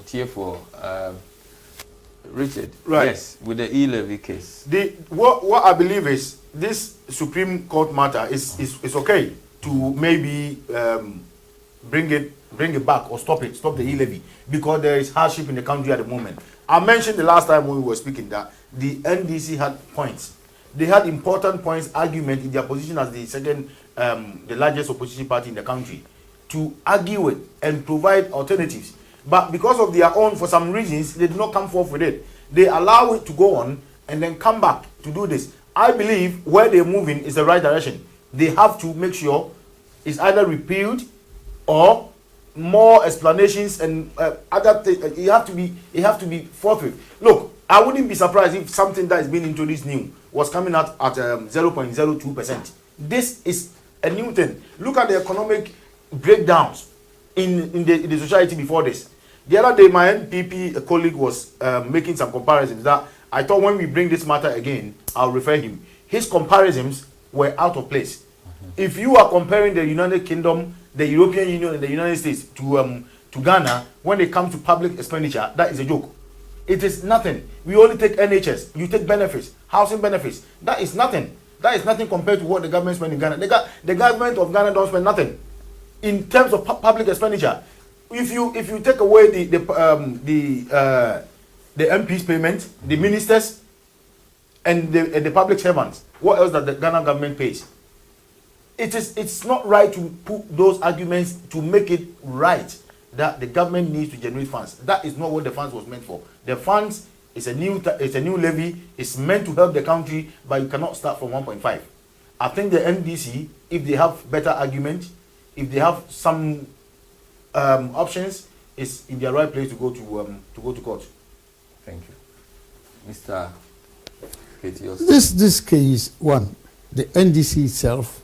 Here for Richard. Right. Yes, with the e-levy case. What I believe is this Supreme Court matter is okay to maybe bring it back or stop the e-levy, because there is hardship in the country at the moment. I mentioned the last time when we were speaking that the NDC had points. They had important points, argument in their position as the second, the largest opposition party in the country, to argue it and provide alternatives. But because of their own, for some reasons, they did not come forth with it. They allow it to go on and then come back to do this. I believe where they're moving is the right direction. They have to make sure it's either repealed or more explanations and other things. It have to be forthwith. Look, I wouldn't be surprised if something that is being introduced new was coming out at 0.02%. This is a new thing. Look at the economic breakdowns in the society before this. The other day, my NPP colleague was making some comparisons that I thought when we bring this matter again, I'll refer him. His comparisons were out of place. If you are comparing the United Kingdom, the European Union, and the United States to Ghana, when it comes to public expenditure, that is a joke. It is nothing. We only take NHS. You take benefits, housing benefits. That is nothing. That is nothing compared to what the government spends in Ghana. The government of Ghana don't spend nothing in terms of public expenditure. If you take away the MPs payment, the ministers, and the public servants, what else does the Ghana government pays? It's not right to put those arguments to make it right that the government needs to generate funds. That is not what the funds was meant for. The funds is a new levy. It's meant to help the country, but you cannot start from 1.5. I think the NDC, if they have better argument, if they have some options, is in their right place to go to court. Thank you, Mr. Ketios. This case, one, the NDC itself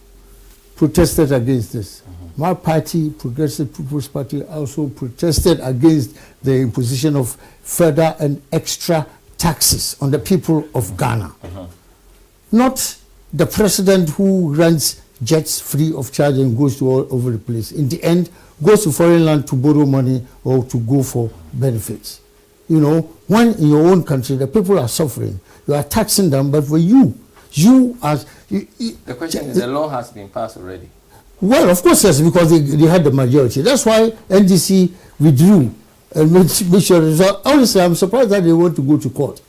protested against this. My party, Progressive People's Party, also protested against the imposition of further and extra taxes on the people of Ghana. Not the president who runs jets free of charge and goes to all over the place. In the end, goes to foreign land to borrow money or to go for benefits. You know, when in your own country the people are suffering, you are taxing them, but for you as... The question is, the law has been passed already. Well, of course, yes, because they had the majority. That's why NDC withdrew and made sure. So honestly, I'm surprised that they want to go to court.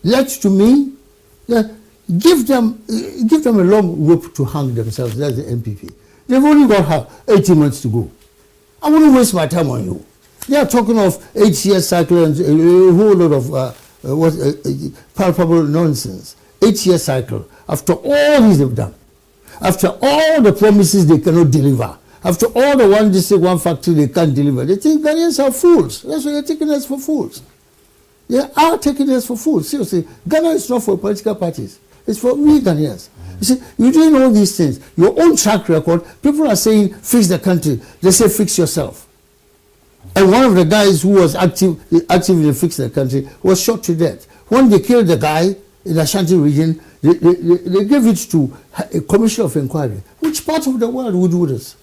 To me, give them a long rope to hang themselves. That's the MPP. They've only got 18 months to go. I wouldn't waste my time on you. They are talking of 8-year cycle and a whole lot of palpable nonsense. 8-year cycle. After all this they've done, after all the promises they cannot deliver, after all the one district, one factory they can't deliver, they think Ghanaians are fools. That's why they're taking us for fools. They are taking us for fools. Seriously, Ghana is not for political parties. It's for we Ghanaians. You see, you're doing all these things. Your own track record, people are saying, fix the country. They say, fix yourself. And one of the guys who was actively fix the country was shot to death. When they killed the guy in the Ashanti region, they gave it to a commission of inquiry. Which part of the world would do this?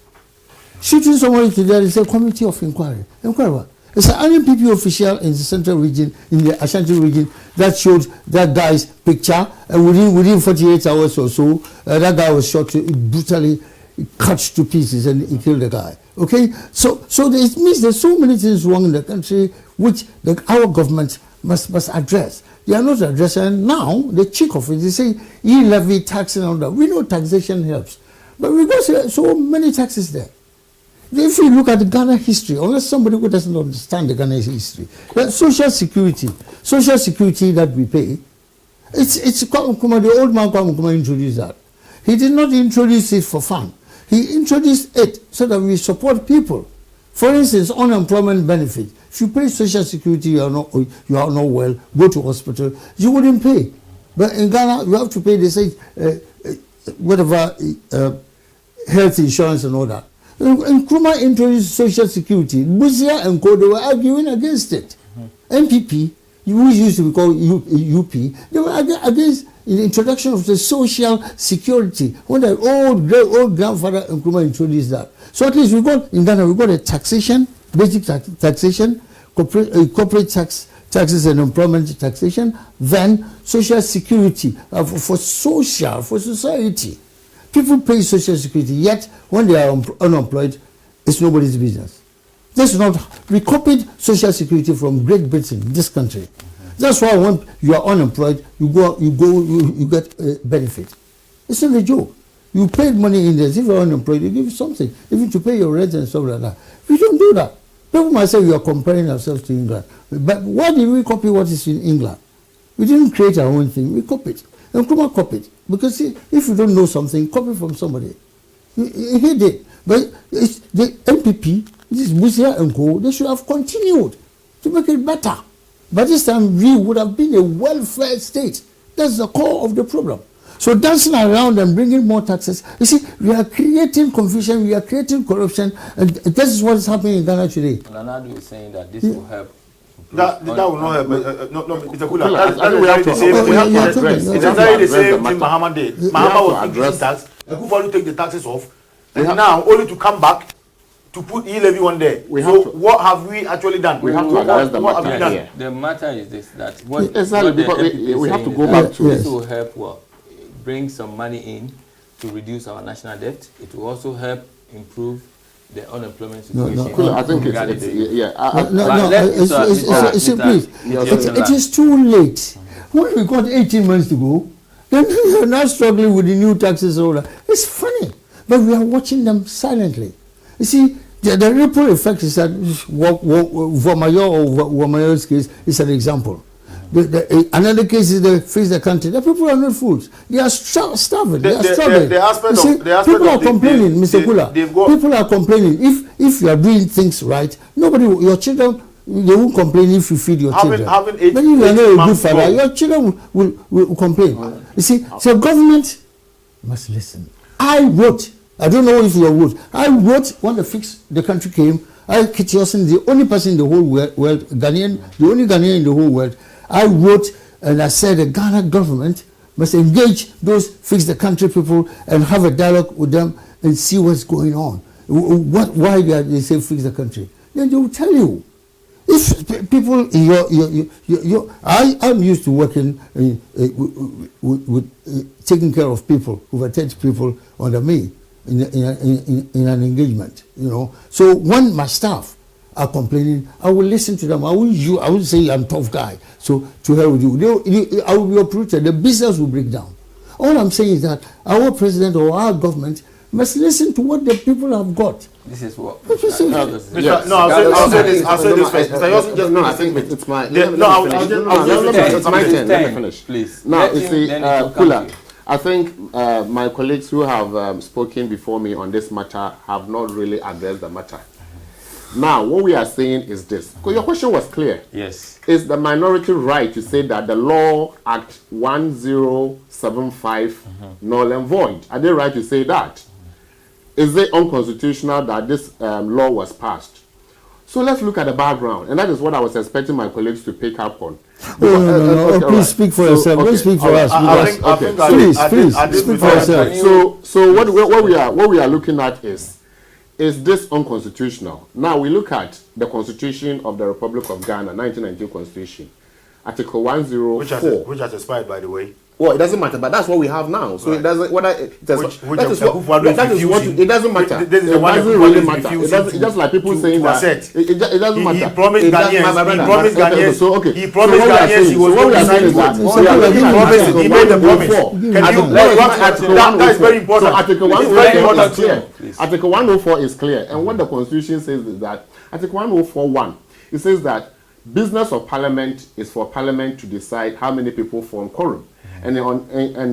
Shooting somebody to death is a committee of inquiry. Inquiry what? It's an NPP official in the central region, in the Ashanti region, that showed that guy's picture, and within 48 hours or so, that guy was shot, brutally cut to pieces, and he killed the guy. Okay? So it means there's so many things wrong in the country which our government must address. They are not addressing, and now the cheek of it, they say, e-levy, tax and all that. We know taxation helps, but we got so many taxes there. If you look at the Ghana history, unless somebody who doesn't understand the Ghana history, the social security that we pay, it's Kwame, the old man Kwame introduced that. He did not introduce it for fun. He introduced it so that we support people. For instance, unemployment benefit. If you pay social security, you are not well, go to hospital, you wouldn't pay. But in Ghana, you have to pay, they say, whatever, health insurance and all that. And Nkrumah introduced social security. Busia and Co, they were arguing against it. NPP, which used to be called UP, they were against the introduction of the social security. When the old grandfather Nkrumah introduced that. So at least in Ghana, we got a taxation basic taxation, corporate taxes and employment taxation, then social security for society. People pay social security, yet when they are unemployed, it's nobody's business. We copied social security from Great Britain, this country. That's why when you are unemployed, you get a benefit. It's not a joke. You paid money in this. If you're unemployed, you give something, even to pay your rent and stuff like that. We don't do that. People might say we are comparing ourselves to England. But why did we copy what is in England? We didn't create our own thing. We copied. And Nkrumah copied. Because if you don't know something, copy from somebody. He did. But the MPP, this Busia and Co., they should have continued to make it better. By this time, we would have been a welfare state. That's the core of the problem. So dancing around and bringing more taxes, you see, we are creating confusion, we are creating corruption, and this is what is happening in Ghana today. Nanadu is saying that this will help. That will not help. No, Mr. Kula, we have to address. It's exactly the same thing Mahama did. Mahama was increasing tax, and Kufuor take the taxes off, and now only to come back to put e-levy one day. What have we actually done? We have to address the matter here. The matter is this, that we have to go back to this will help bring some money in to reduce our national debt. It will also help improve the unemployment situation. I think it is too late. When we got 18 months to go, then we are now struggling with the new taxes. It's funny, but we are watching them silently. You see, the ripple effect is that Wamayo's case is an example. Another case is the Freeze the Country. The people are not fools. They are starving. They are struggling. People are complaining, Mr. Kula. People are complaining. If you are doing things right, your children, they won't complain if you feed your children. But if you are not a good father, your children will complain. You see, so government must listen. I don't know if you wrote. I wrote when the Fix the Country came. Kitiosin, the only person in the whole world, the only Ghanaian in the whole world, I wrote and I said the Ghana government must engage those Fix the Country people and have a dialogue with them and see what's going on. Why they say Fix the Country? Then they will tell you. If people, I'm used to working with taking care of people, over 30 people under me in an engagement, So when my staff are complaining, I will listen to them. I will say I'm a tough guy. So to hell with you. I will be uprooted. The business will break down. All I'm saying is that our president or our government must listen to what the people have got. This is what. I'll say this first. I think it's my. It's my turn. Let me finish, please. Now, you see, Kula, I think my colleagues who have spoken before me on this matter have not really addressed the matter. Now, what we are saying is this. Because your question was clear. Yes. Is the minority right to say that the Law Act 1075 null and void? Are they right to say that? Is it unconstitutional that this law was passed? So let's look at the background. And that is what I was expecting my colleagues to pick up on. Please speak for yourself. Don't speak for us. Please speak for yourself. So what we are looking at is this unconstitutional? Now we look at the Constitution of the Republic of Ghana, 1992 Constitution, Article 104. Which has expired, by the way. Well, it doesn't matter, but that's what we have now. So right. It doesn't. It doesn't matter. It doesn't really matter. It's just like people saying that it doesn't matter. He promised Ghanaians. So okay. He promised Ghanaians he was going to sign that. He made the promise. That is very important. So Article 104 is clear. Article 104 is clear, and what the Constitution says is that Article 104(1) it says that business of Parliament is for Parliament to decide how many people form quorum. And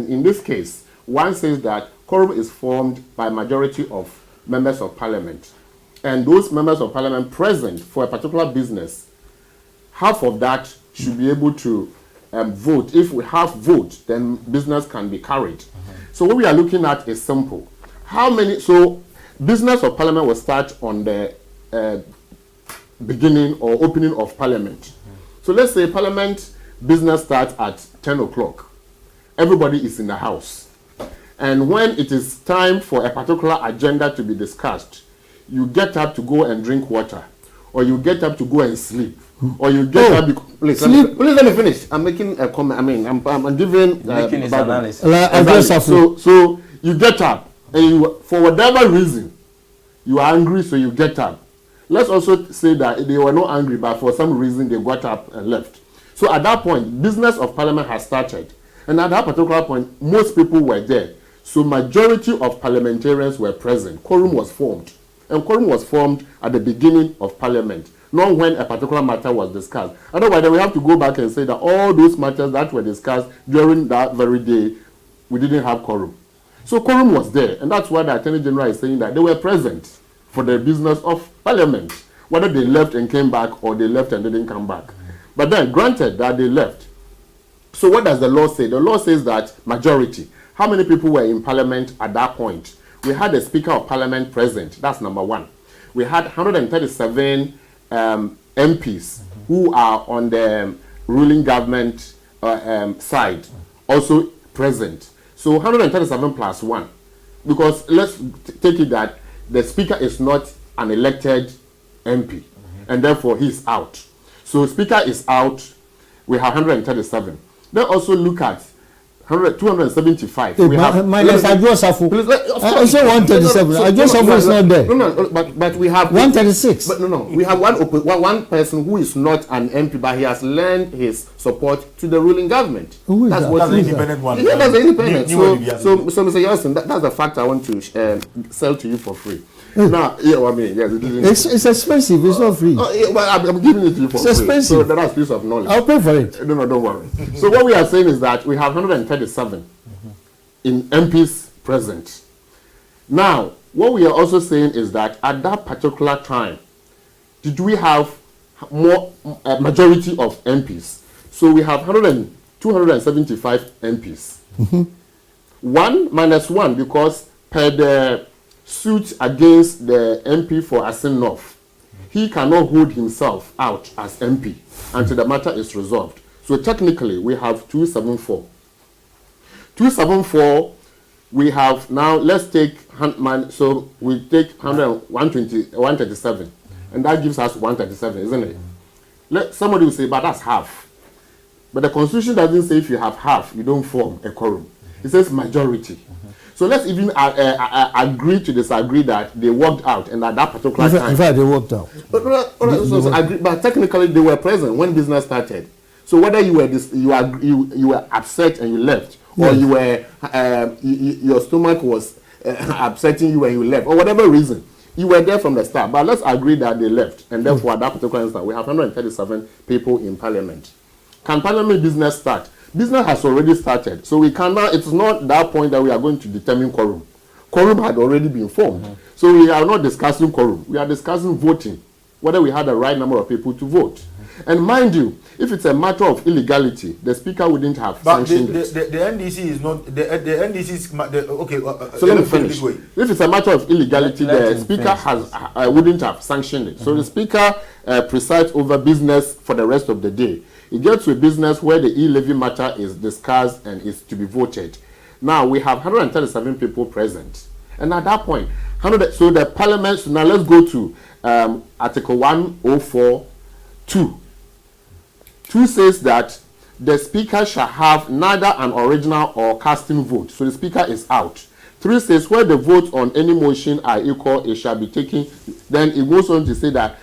in this case, one says that quorum is formed by majority of members of Parliament. And those members of Parliament present for a particular business, half of that should be able to vote. If we have vote, then business can be carried. So what we are looking at is simple. So business of Parliament will start on the beginning or opening of Parliament. So let's say Parliament business starts at 10 o'clock. Everybody is in the house. And when it is time for a particular agenda to be discussed, you get up to go and drink water. or you get up to go and sleep, or you get up. Please let me finish. I'm making a comment. I mean, I'm giving making his analysis. Exactly. So you get up, and you, for whatever reason, you are angry, so you get up. Let's also say that they were not angry, but for some reason they got up and left. So at that point, business of parliament has started, and at that particular point, most people were there. So majority of parliamentarians were present. Quorum was formed, and quorum was formed at the beginning of parliament, not when a particular matter was discussed. Otherwise, then we have to go back and say that all those matters that were discussed during that very day, we didn't have quorum. So quorum was there, and that's why the Attorney General is saying that they were present for the business of parliament, whether they left and came back or they left and didn't come back. But then, granted that they left. So what does the law say? The law says that majority. How many people were in parliament at that point? We had the Speaker of Parliament present. That's number one. We had 137 MPs who are on the ruling government side also present. So 137 plus 1. Because let's take it that the Speaker is not an elected MP, and therefore he's out. So Speaker is out, we have 137. Then also look at 275. Hey, we have minus Ajosafu. I say 137. Ajosafu is not there. No, but we have 136. But no, we have one person who is not an MP, but he has lent his support to the ruling government. Who is That's the independent one. Yeah, that's the independent. So Mr. Yeltsin, that's the fact I want to sell to you for free. Now, yeah, well, I mean, yes, it's expensive. It's not free. Well, I'm giving it to you for free. It's expensive. So that's a piece of knowledge. I'll pay for it. No, don't worry. So what we are saying is that we have 137 in MPs present. Now, what we are also saying is that at that particular time, did we have more majority of MPs? So we have 275 MPs. 1 minus 1 because per the suit against the MP for Asin North, he cannot hold himself out as MP until the matter is resolved. So technically, we have 274. 274, we have now, let's take, so we take 137, and that gives us 137, isn't it? Somebody will say, but that's half. But the Constitution doesn't say if you have half, you don't form a quorum. It says majority. So let's even agree to disagree that they walked out, and at that particular time. In fact, they walked out. But technically, they were present when business started. So whether you were upset and you left, or you were your stomach was upsetting you and you left, or whatever reason, you were there from the start. But let's agree that they left, and therefore at that particular instance, we have 137 people in Parliament. Can Parliament business start? Business has already started, so we cannot. It's not that point that we are going to determine quorum. Quorum had already been formed, so we are not discussing quorum. We are discussing voting, whether we had the right number of people to vote. And mind you, if it's a matter of illegality, the Speaker wouldn't have sanctioned it. The NDC is not the NDC is okay. So let me finish. If it's a matter of illegality, the Speaker wouldn't have sanctioned it. So the Speaker presides over business for the rest of the day. It gets to a business where the e-levy matter is discussed and is to be voted. Now we have 137 people present, and at that point, so the Parliament. So now let's go to Article 104(2). 2 says that the Speaker shall have neither an original or casting vote. So the Speaker is out. 3 says where the votes on any motion are equal, it shall be taken. Then it goes on to say that,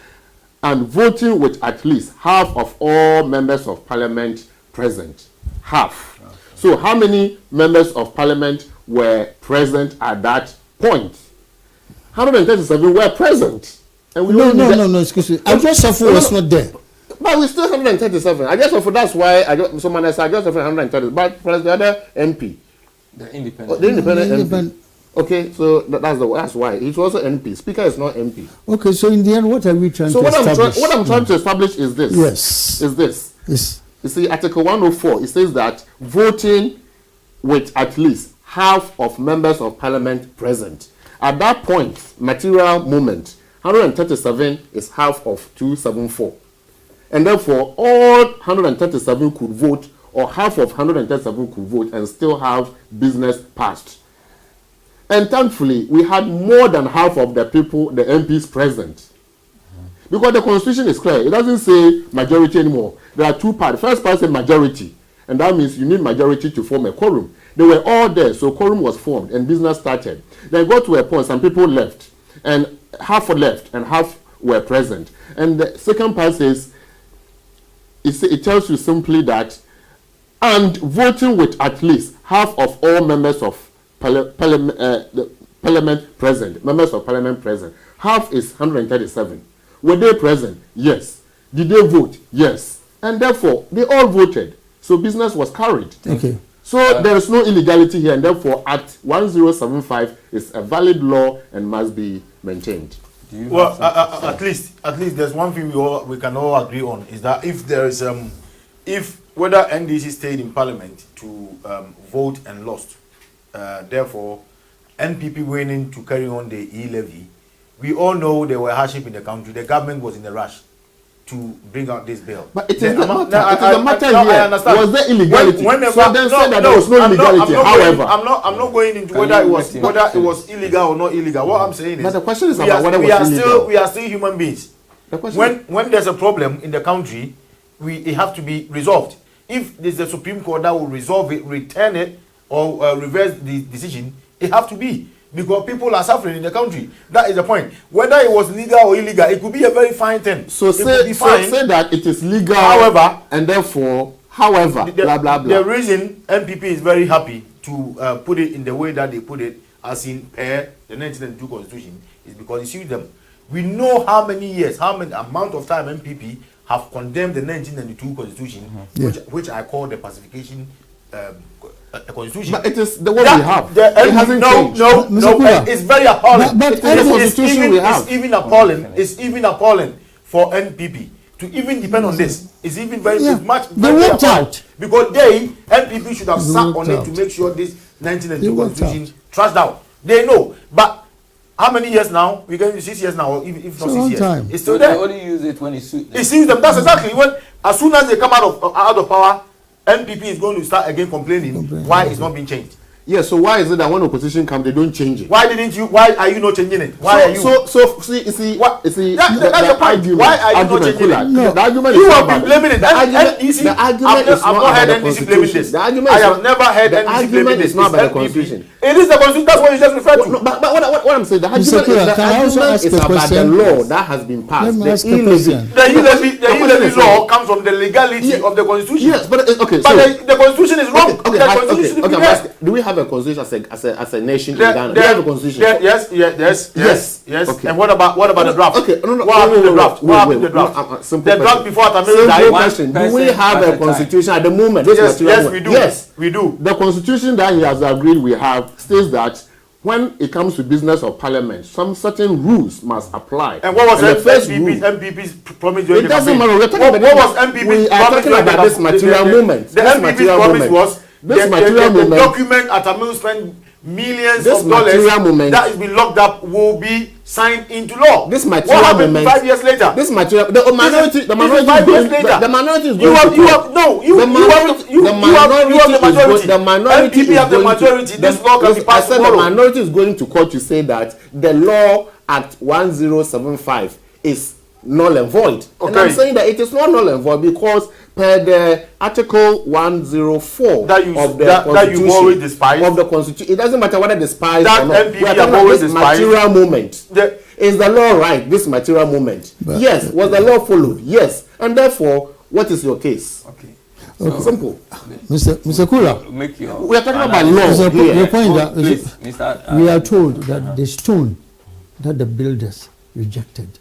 and voting with at least half of all members of Parliament present. Half. Okay. So how many members of Parliament were present at that point? 137 were present. And we no, excuse me. Ajosafu was not there. But we still 137. That's why someone else 130. But plus the other MP, the independent, MP. Okay, so that's why it's also MP. Speaker is not MP. Okay, so in the end, what are we trying to establish? What I'm trying to establish is this. Yes. Is this? Yes. You see, Article 104, it says that voting with at least half of members of Parliament present. At that point, material moment, 137 is half of 274. And therefore, all 137 could vote, or half of 137 could vote, and still have business passed. And thankfully, we had more than half of the people, the MPs present. Because the constitution is clear. It doesn't say majority anymore. There are two parts. First part says majority, and that means you need majority to form a quorum. They were all there, so quorum was formed and business started. Then got to a point, some people left, and half were left and half were present. And the second part says, it tells you simply that, and voting with at least half of all members of the parliament present, members of parliament present. Half is 137. Were they present? Yes. Did they vote? Yes. And therefore, they all voted. So business was carried. Okay. So there is no illegality here, and therefore Act 1075 is a valid law and must be maintained. Well, at least there's one thing we can all agree on, is that if there is if whether NDC stayed in parliament to vote and lost, therefore NPP winning to carry on the e-levy, we all know there were hardship in the country. The government was in a rush to bring out this bill. But it is the matter here. I understand. Was there illegality? So then say that there was no illegality. However, I'm not going into whether it was illegal or not illegal. What I'm saying is, but the question is about whether it was illegal. We are still human beings. When there's a problem in the country, it have to be resolved. If there's a Supreme Court that will resolve it, return it, or reverse the decision, it have to be. Because people are suffering in the country. That is the point. Whether it was legal or illegal, it could be a very fine thing. So say that it is legal. However, and therefore, blah blah blah. The reason NPP is very happy to put it in the way that they put it, as in the 1992 Constitution, is because it suits them. We know how many amount of time NPP have condemned the 1992 Constitution, which I call the pacification Constitution. But it is the one we have. It hasn't changed. No. It's very appalling. But the Constitution we have. It's even appalling. It's even appalling for NPP to even depend on this. It's even very much. They worked out because NPP should have sat on it to make sure this 1992 Constitution trashed out. They know, but how many years now? We're going to 6 years now, or if not 6 years. Time. It's still there. They only use it when it suits them. It suits them. That's exactly when. As soon as they come out of power, NPP is going to start again complaining why it's not being changed. Yeah, so why is it that when opposition comes, they don't change it? Why are you not changing it? Why are you? So see, that's the point. Argument, why are you not changing it? No. The argument you is have been blaming it. The argument is I've not heard NDC blaming this. I have never heard NDC blaming this. It's not about the Constitution. It is the Constitution. That's what you just referred to. But what I'm saying, the argument is about the law that has been passed. The e-levy law comes from the legality of the Constitution. Yes, but okay. But the Constitution is wrong. The Constitution is wrong. Do we have a constitution as a nation in Ghana? Do we have a constitution? Yes. Okay. And what about the draft? Okay, no. What happened to the draft? What happened to the draft? The draft before Atamiru died. Question. Do we have a constitution at the moment? Yes, we do. Yes, we do. The constitution that he has agreed we have states that when it comes to business of parliament, some certain rules must apply. And what was MPP's promise during the campaign? It campaign? doesn't matter. What was MPP's promise during about this material movement? The MPP's promise was the document Atamiru spent millions of dollars that has been locked up will be signed into law. This material what happened movement, 5 years later? This material, the minority is going to This law can be passed tomorrow. The minority is going to court to say that the law Act 1075 is null and void. Okay. And I'm saying that it is not null and void because per the Article 104 that you always despise of the Constitution, it doesn't matter whether despise that or not. NPP have always despised material movement. Is the law right? This material movement. Yes. Was the law followed? Yes. And therefore, what is your case? Okay. So, simple. Mr. Kula, we are talking about law. The point that we are told that the stone that the builders rejected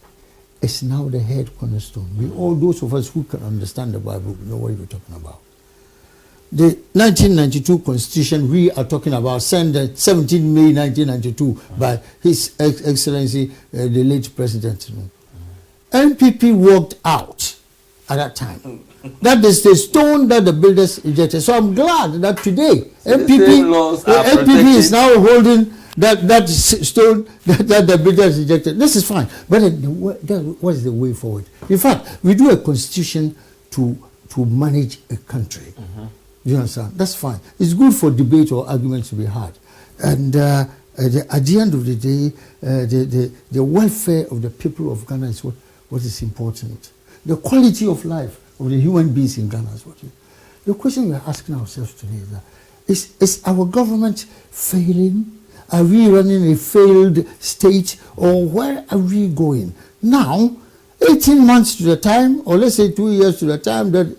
is now the head cornerstone. All those of us who can understand the Bible know what we're talking about. The 1992 Constitution we are talking about, signed 17 May 1992 by His Excellency the late President. NPP walked out at that time. That is the stone that the builders rejected. So I'm glad that today NPP is now holding that stone that the builders rejected. This is fine. But what is the way forward? In fact, we do a constitution to manage a country. You understand? That's fine. It's good for debate or arguments to be had. And at the end of the day, the welfare of the people of Ghana is what is important. The quality of life of the human beings in Ghana is what you. The question we are asking ourselves today is that is our government failing? Are we running a failed state, or where are we going? Now, 18 months to the time, or let's say 2 years to the time that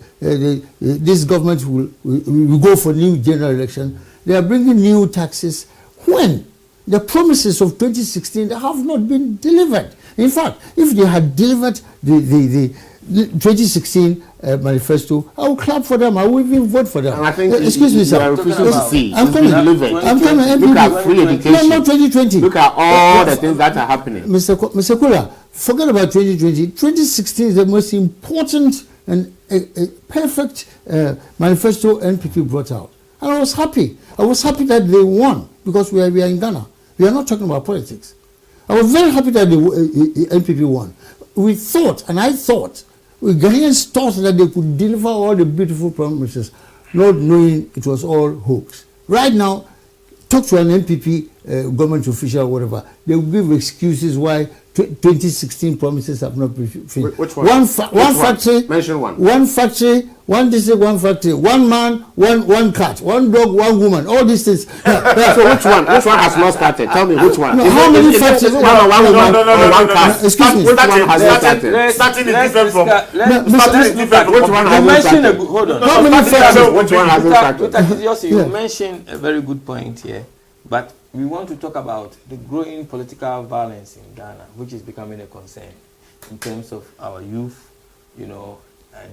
this government will go for new general election, they are bringing new taxes when the promises of 2016 have not been delivered. In fact, if they had delivered the 2016 manifesto, I will clap for them. I will even vote for them. And I think excuse me, sir. I'm coming. Look at free education. No, not 2020. Look at all the things that are happening. Mr. Kula, forget about 2020. 2016 is the most important and a perfect manifesto NPP brought out. And I was happy. I was happy that they won because we are in Ghana. We are not talking about politics. I was very happy that the NPP won. We thought, and I thought, we Ghanaians thought that they could deliver all the beautiful promises, not knowing it was all hoax. Right now, talk to an NPP government official or whatever, they will give excuses why 2016 promises have not been fulfilled. Which one? One factory. Mention one. One factory, one district, one factory, one man, one cat, one dog, one woman. All these things. So which one? Which one has not started? Tell me which one. No, how many factories? One woman or one cat? Excuse me. Which one has not started? Starting is different from. Starting is different. Which one hasn't started? Hold on. How many factories? Which one hasn't started? You mentioned a very good point here, but we want to talk about the growing political violence in Ghana, which is becoming a concern in terms of our youth, you know,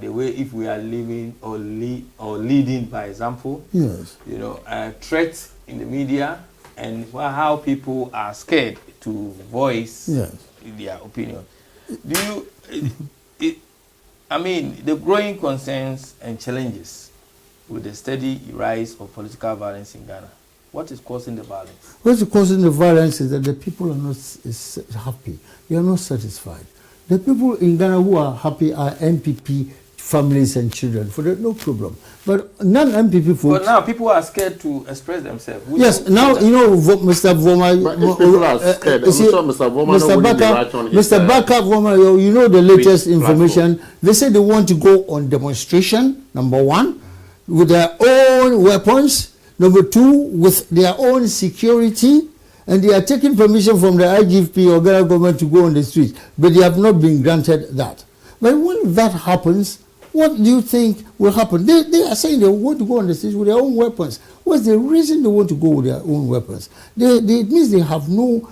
the way if we are living or leading by example, Yes. you know, threats in the media, and how people are scared to voice Yes. their opinion. Do you, I mean, the growing concerns and challenges with the steady rise of political violence in Ghana, what is causing the violence? What's causing the violence is that the people are not happy. They are not satisfied. The people in Ghana who are happy are MPP families and children. For that, no problem. But non-MPP folks. But now people are scared to express themselves. Yes, now you know Mr. Voma. But if people are scared, I'm sure Mr. Voma wouldn't be right on his Mr. Baka Voma, you know the latest information. They say they want to go on demonstration. Number one, with their own weapons. Number two, with their own security, and they are taking permission from the IGP or Ghana government to go on the street, but they have not been granted that. But when that happens, what do you think will happen? They are saying they want to go on the streets with their own weapons. What's the reason they want to go with their own weapons? It means they have no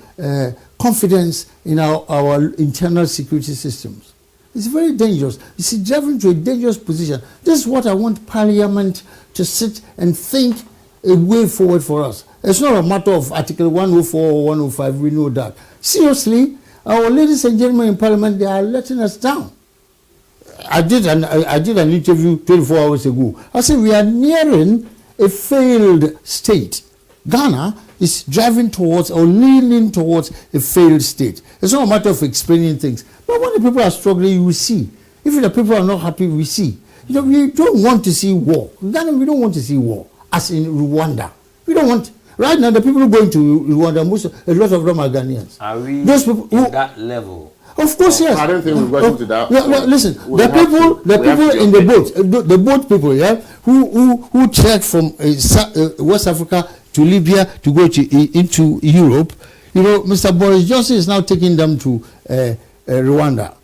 confidence in our internal security systems. It's very dangerous. You see, driving to a dangerous position. This is what I want Parliament to sit and think a way forward for us. It's not a matter of Article 104 or 105, we know that. Seriously, our ladies and gentlemen in Parliament, they are letting us down. I did an interview 24 hours ago. I said we are nearing a failed state. Ghana is driving towards or leaning towards a failed state. It's not a matter of explaining things. But when the people are struggling, you will see. If the people are not happy, we see. You know, we don't want to see war. Ghana, we don't want to see war. As in Rwanda. We don't want. Right now, the people going to Rwanda, a lot of them are Ghanaians. Are we those people in that level? Of course, yes. I don't think we've got into that. Listen, the people in the boat people, yeah, who trekked from West Africa to Libya to go into Europe, you know, Mr. Boris Johnson is now taking them to Rwanda.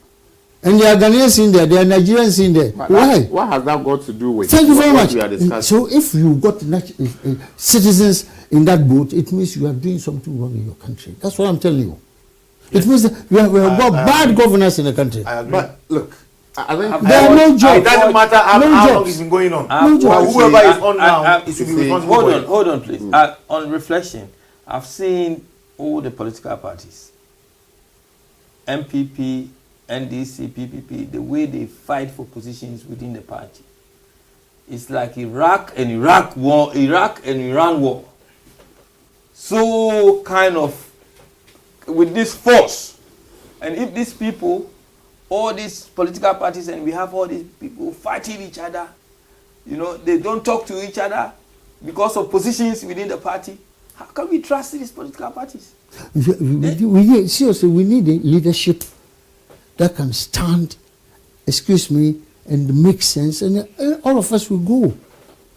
And there are Ghanaians in there, there are Nigerians in there. Why? What has that got to do with Thank you very much. We are discussing? So if you got citizens in that boat, it means you are doing something wrong in your country. That's what I'm telling you. Yes. It means that we have got bad governance in the country. I agree. But look, I think there are no jobs. It doesn't matter how long it's been going on. Whoever is on now, it should be responsible. Hold on, please. On reflection, I've seen all the political parties, MPP, NDC, PPP, the way they fight for positions within the party. It's like Iraq and Iran war. So kind of with this force. And if these people, all these political parties, and we have all these people fighting each other, you know, they don't talk to each other because of positions within the party, how can we trust these political parties? We need, seriously, we need a leadership that can stand, excuse me, and make sense, and all of us will go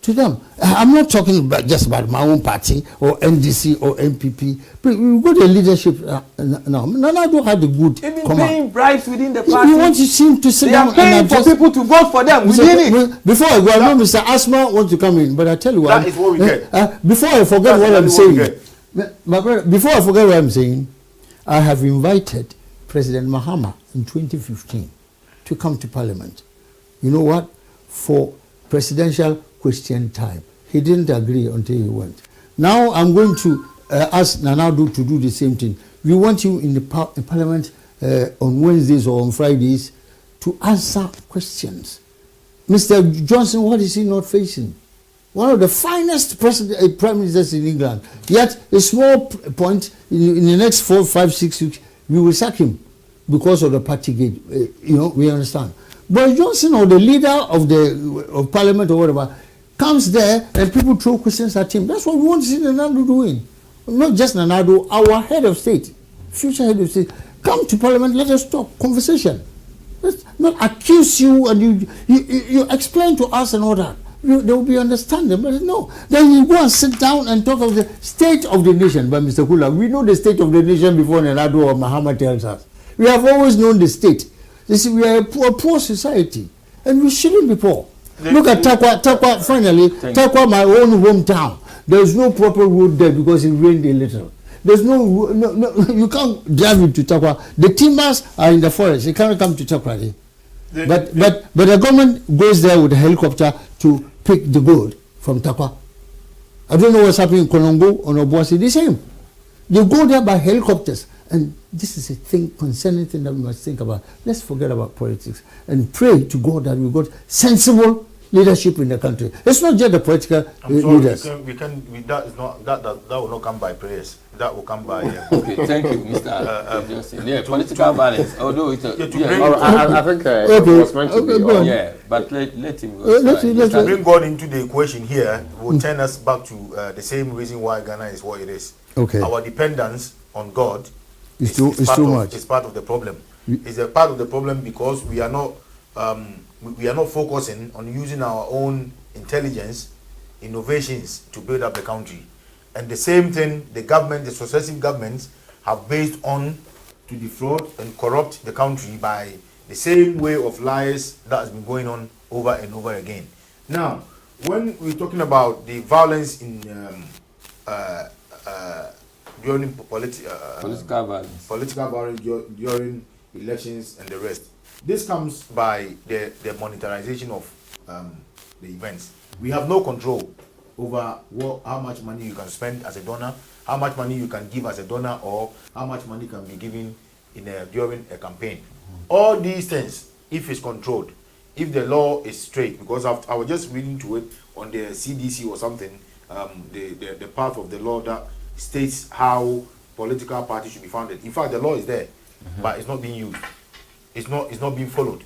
to them. I'm not talking about just about my own party or NDC or MPP, but we go to leadership now. Nana don't have the good. Even command. paying bribes within the If party. you want to see to sit They down are paying and for address, people to vote for them within it. before I go, I know Mr. Asma wants to come in, but I tell you what. That is what we get. Before I forget That's what I'm exactly what we saying, my brother, before I forget what I'm saying, I have invited President Mahama in 2015 to come to Parliament. You know what? For presidential question time. He didn't agree until he went. Now I'm going to ask Nanado to do the same thing. We want you in the Parliament on Wednesdays or on Fridays to answer questions. Mr. Johnson, what is he not facing? One of the finest prime ministers in England. Yet a small point in the next 4, 5, 6 weeks, we will sack him because of the party gate. We understand. But Johnson, or the leader of Parliament or whatever, comes there and people throw questions at him. That's what we want to see Nanado doing. Not just Nanado, our head of state, future head of state. Come to Parliament, let us talk, conversation. Let's not accuse you and you explain to us and all that. They will be understanding, but no. Then you go and sit down and talk of the state of the nation. But Mr. Kula, we know the state of the nation before Nanado or Mahama tells us. We have always known the state. You see, we are a poor society, and we shouldn't be poor. Look at Takwa, finally, Takwa, my own hometown. There's no proper road there because it rained a little. There's no, you can't drive into Takwa. The timbers are in the forest. You cannot come to Takwa. But the government goes there with a helicopter to pick the gold from Takwa. I don't know what's happening in Kolongo or Obuasi. The same. They go there by helicopters. And this is a thing, concerning thing that we must think about. Let's forget about politics and pray to God that we got sensible leadership in the country. It's not just the political leaders. That will not come by prayers. That will come by. Okay, thank you, Mr. Johnson. Yeah, political violence. Although it's I think it was meant to be. Yeah, but let him go. To bring God into the equation here will turn us back to the same reason why Ghana is what it is. Okay. Our dependence on God it's too much. It's part of the problem. It's a part of the problem because we are not focusing on using our own intelligence, innovations to build up the country. And the same thing the successive governments have based on to defraud and corrupt the country by the same way of lies that has been going on over and over again. Now, when we're talking about the violence in during political violence during elections and the rest, this comes by the monetarization of the events. We have no control over how much money you can spend as a donor, how much money you can give as a donor, or how much money can be given during a campaign. All these things, if it's controlled, if the law is straight, because I was just reading to it on the CDC or something, the part of the law that states how political parties should be founded. In fact, the law is there, but it's not being used. It's not being followed.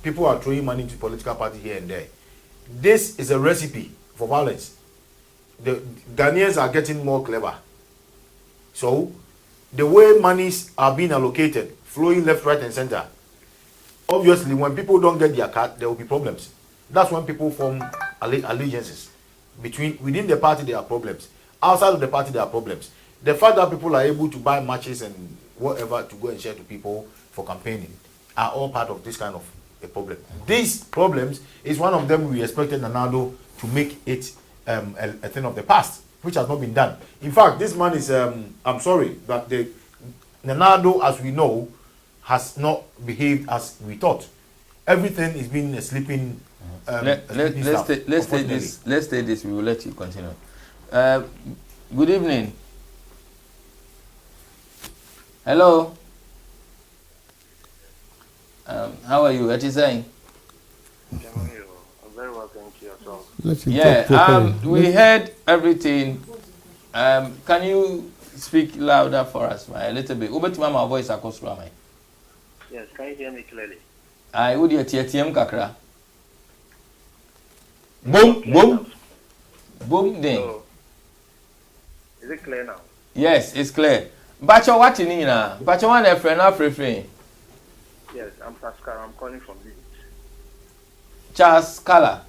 People are throwing money into political parties here and there. This is a recipe for violence. The Ghanaians are getting more clever. So, the way monies are being allocated, flowing left, right, and center, obviously, when people don't get their cut, there will be problems. That's when people form allegiances. Within the party, there are problems. Outside of the party, there are problems. The fact that people are able to buy matches and whatever to go and share to people for campaigning are all part of this kind of a problem. These problems is one of them we expected Nanado to make it a thing of the past, which has not been done. In fact, this man is, I'm sorry, but the Nanado, as we know, has not behaved as we thought. Everything is being a sleeping. Let's say this. We will let you continue. Good evening. Hello. How are you? What are you saying? I'm very well, thank you. We heard everything. Can you speak louder for us, a little bit? My voice across. Yes, can you hear me clearly? I would hear TTM kakra. Boom, ding. So, is it clear now? Yes, it's clear. Bacha what in Nina? Bacha one a friend or free. Yes, I'm Pascal. I'm calling from Leeds. Charles Scala.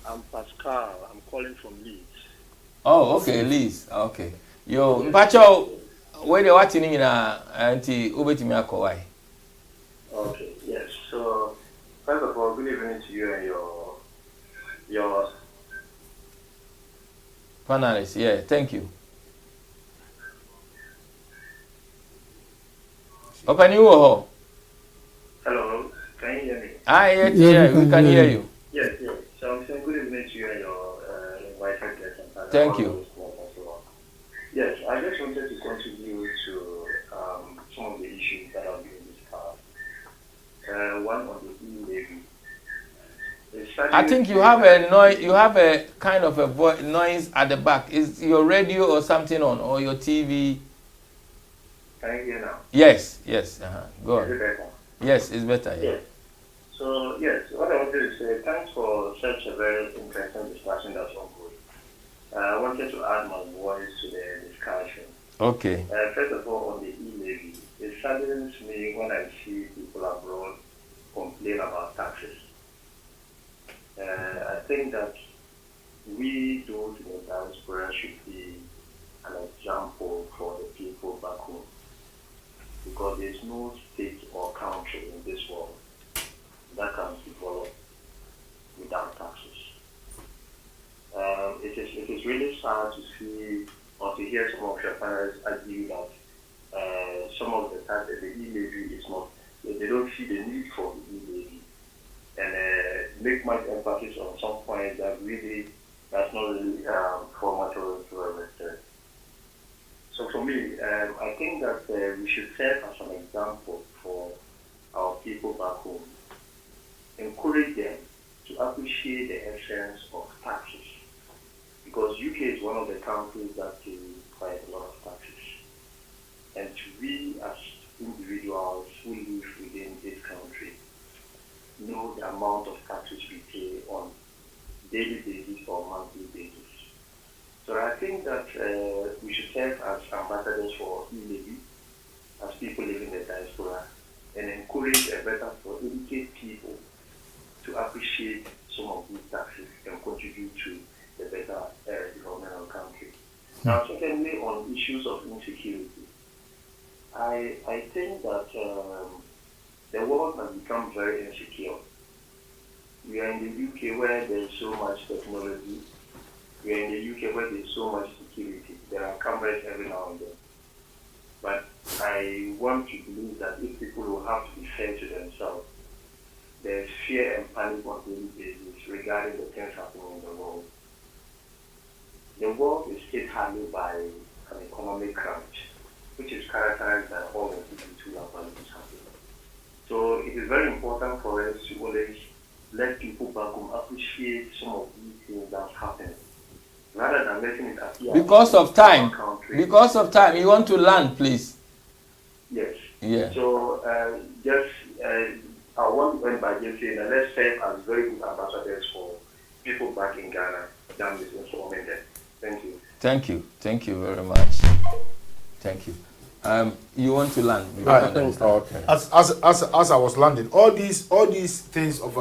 I'm Pascal. I'm calling from Leeds. Oh, okay, Leeds. Okay. Yo, Mpacho, where the watching in anti ubetimi akowai. Okay, yes. So, first of all, good evening to you and your Panelists, yeah, thank you. Open you. Hello, can you hear me? Yeah, we can hear you. Yes. So I'm saying good evening to you and your invited guests. Thank you. Yes, I just wanted to contribute to some of the issues that are being discussed. One on the e-levy. I think you have a noise. You have a kind of a noise at the back. Is your radio or something on, or your TV? Can you hear now? Yes. Go on. Is it better? Yes, it's better. Yeah. Yes. So yes, what I wanted to say, thanks for such a very interesting discussion that's ongoing. I wanted to add my voice to the discussion. Okay. First of all, on the e-levy, it saddens me when I see people abroad complain about taxes. I think that we, those in the diaspora, should be an example for the people back home, because there's no state or country in this world that can develop without taxes. It is really sad to see or to hear some of your parents argue that some of the taxes, the e-levy is not, they don't see the need for the e-levy, and make much emphasis on some points that really that's not really for much of a return. So for me, I think that we should serve as an example for our people back home. Encourage them to appreciate the essence of taxes, because UK is one of the countries that pay quite a lot of taxes. And we as individuals who live within this country know the amount of taxes we pay on daily basis or monthly basis. So I think that we should serve as ambassadors for e-levy, as people living in the diaspora, and encourage a better for educate people to appreciate some of these taxes and contribute to the better development of the country. Now, secondly, on issues of insecurity, I think that the world has become very insecure. We are in the UK where there's so much technology. We are in the UK where there's so much security. There are cameras every now and then. But I want to believe that if people will have to be fair to themselves, there's fear and panic on a daily basis regarding the things happening in the world. The world is hit hardly by an economic crunch, which is characterized by all the two values happening. So it is very important for us to always let people back home appreciate some of these things that's happening, rather than letting it appear. Because of time. Because of time. You want to land, please. Yes. Yeah. So I want to end by just saying that let's serve as very good ambassadors for people back in Ghana than misinforming them. Thank you. Thank you. Thank you very much. Thank you. You want to land? Okay. As I was landing, all these things of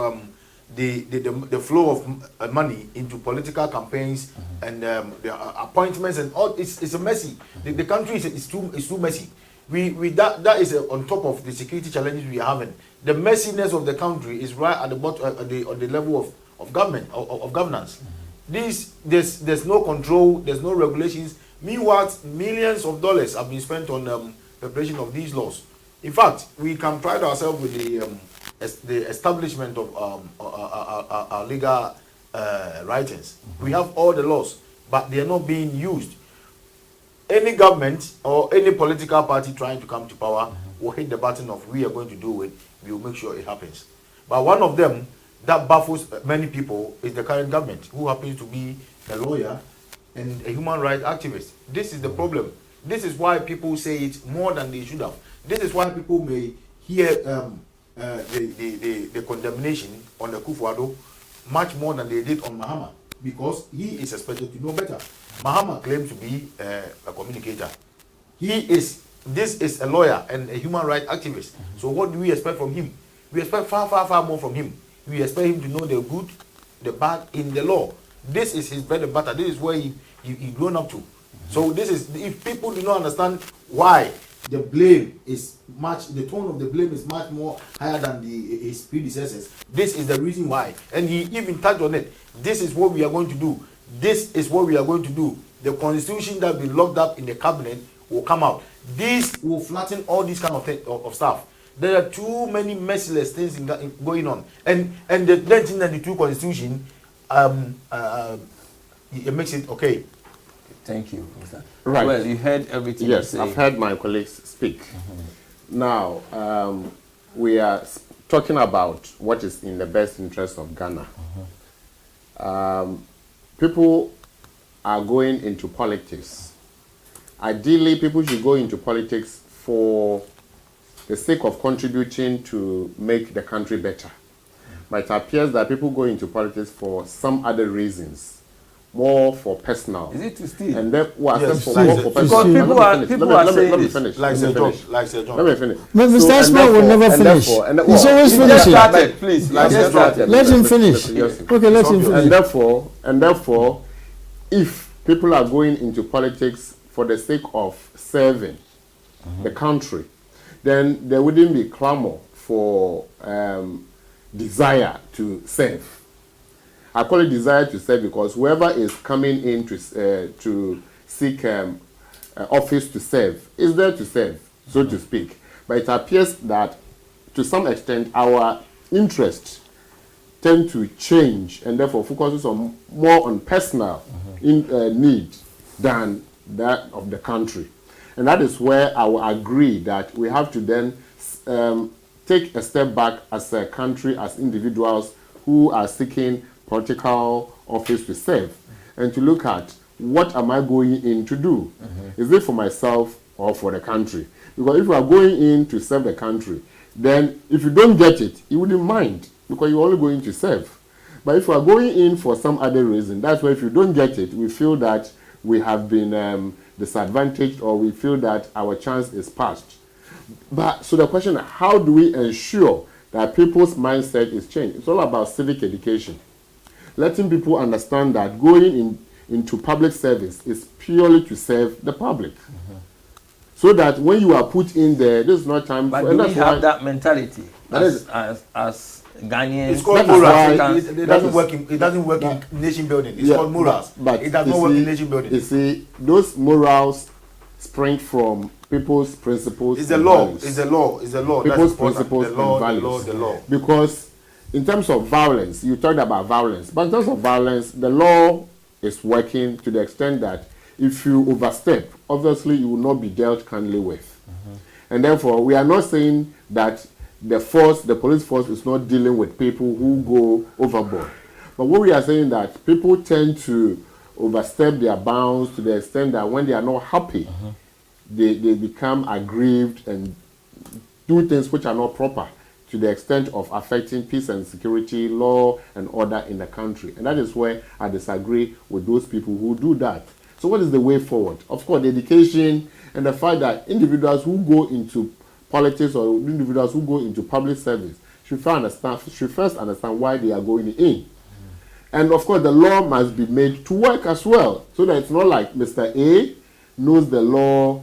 the flow of money into political campaigns and the appointments and all, it's a messy. The country is too messy. That is on top of the security challenges we are having. The messiness of the country is right at the bottom, on the level of government of governance. There's no control, there's no regulations. Meanwhile, millions of dollars have been spent on preparation of these laws. In fact, we can pride ourselves with the establishment of our legal writings. We have all the laws, but they are not being used. Any government or any political party trying to come to power will hit the button of we are going to do it, we will make sure it happens. But one of them that baffles many people is the current government, who happens to be a lawyer and a human rights activist. This is the problem. This is why people say it more than they should have. This is why people may hear the condemnation on the Kufuor much more than they did on Mahama, because he is expected to know better. Mahama claims to be a communicator. He is this is a lawyer and a human rights activist. So what do we expect from him? We expect far, far, far more from him. We expect him to know the good, the bad in the law. This is his bread and butter. This is where he grown up to. So this is, if people do not understand why the blame is much, the tone of the blame is much more higher than his predecessors, this is the reason why. And he even touched on it. This is what we are going to do. This is what we are going to do. The constitution that will be locked up in the cabinet will come out. This will flatten all these kind of stuff. There are too many merciless things going on. And the 1992 constitution, it makes it okay. Thank you, Mr. Right. Well, you heard everything. Yes, you say. I've heard my colleagues speak. Now, we are talking about what is in the best interest of Ghana. People are going into politics. Ideally, people should go into politics for the sake of contributing to make the country better. But it appears that people go into politics for some other reasons. More for personal. Is it to steal? And then, well, Yes, for like more the- for because personal. people are saying let me this. finish. Like Let me Sir John. finish. Like Sir John. Let me finish. But Mr. So, and Asma will therefore- never and finish. therefore- and- He's well, always He finishing. just started, please. Let Just started. Let him finish. Yes. Okay, let him finish. And therefore, if people are going into politics for the sake of serving the country, then there wouldn't be clamor for desire to serve. I call it desire to serve because whoever is coming in to seek office to serve is there to serve, so to speak. But it appears that to some extent our interests tend to change and therefore focuses on more on personal need than that of the country. And that is where I will agree that we have to then take a step back as a country, as individuals who are seeking political office to serve, and to look at what am I going in to do? Is it for myself or for the country? Because if you are going in to serve the country, then if you don't get it, you wouldn't mind because you're only going to serve. But if you are going in for some other reason, that's why if you don't get it, we feel that we have been disadvantaged or we feel that our chance is past. But so the question is, how do we ensure that people's mindset is changed? It's all about civic education. Letting people understand that going into public service is purely to serve the public. So that when you are put in there, this is not time But for... do we have that mentality as Ghanaians? It's called as morals. Africans? It doesn't work in nation building. It's called morals. But it does not work in nation building. You see, those morals spring from people's principles. It's the and law. values. It's the law. It's the law. People's That's important. principles The law, and values. the law, the law. Because in terms of violence, you talked about violence, but in terms of violence, the law is working to the extent that if you overstep, obviously you will not be dealt kindly with. And therefore, we are not saying that the police force is not dealing with people who go overboard. But what we are saying that people tend to overstep their bounds to the extent that when they are not happy, they become aggrieved and do things which are not proper, to the extent of affecting peace and security, law and order in the country. And that is where I disagree with those people who do that. So what is the way forward? Of course, the education and the fact that individuals who go into politics or individuals who go into public service should first understand why they are going in. And of course, the law must be made to work as well, so that it's not like Mr. A knows the law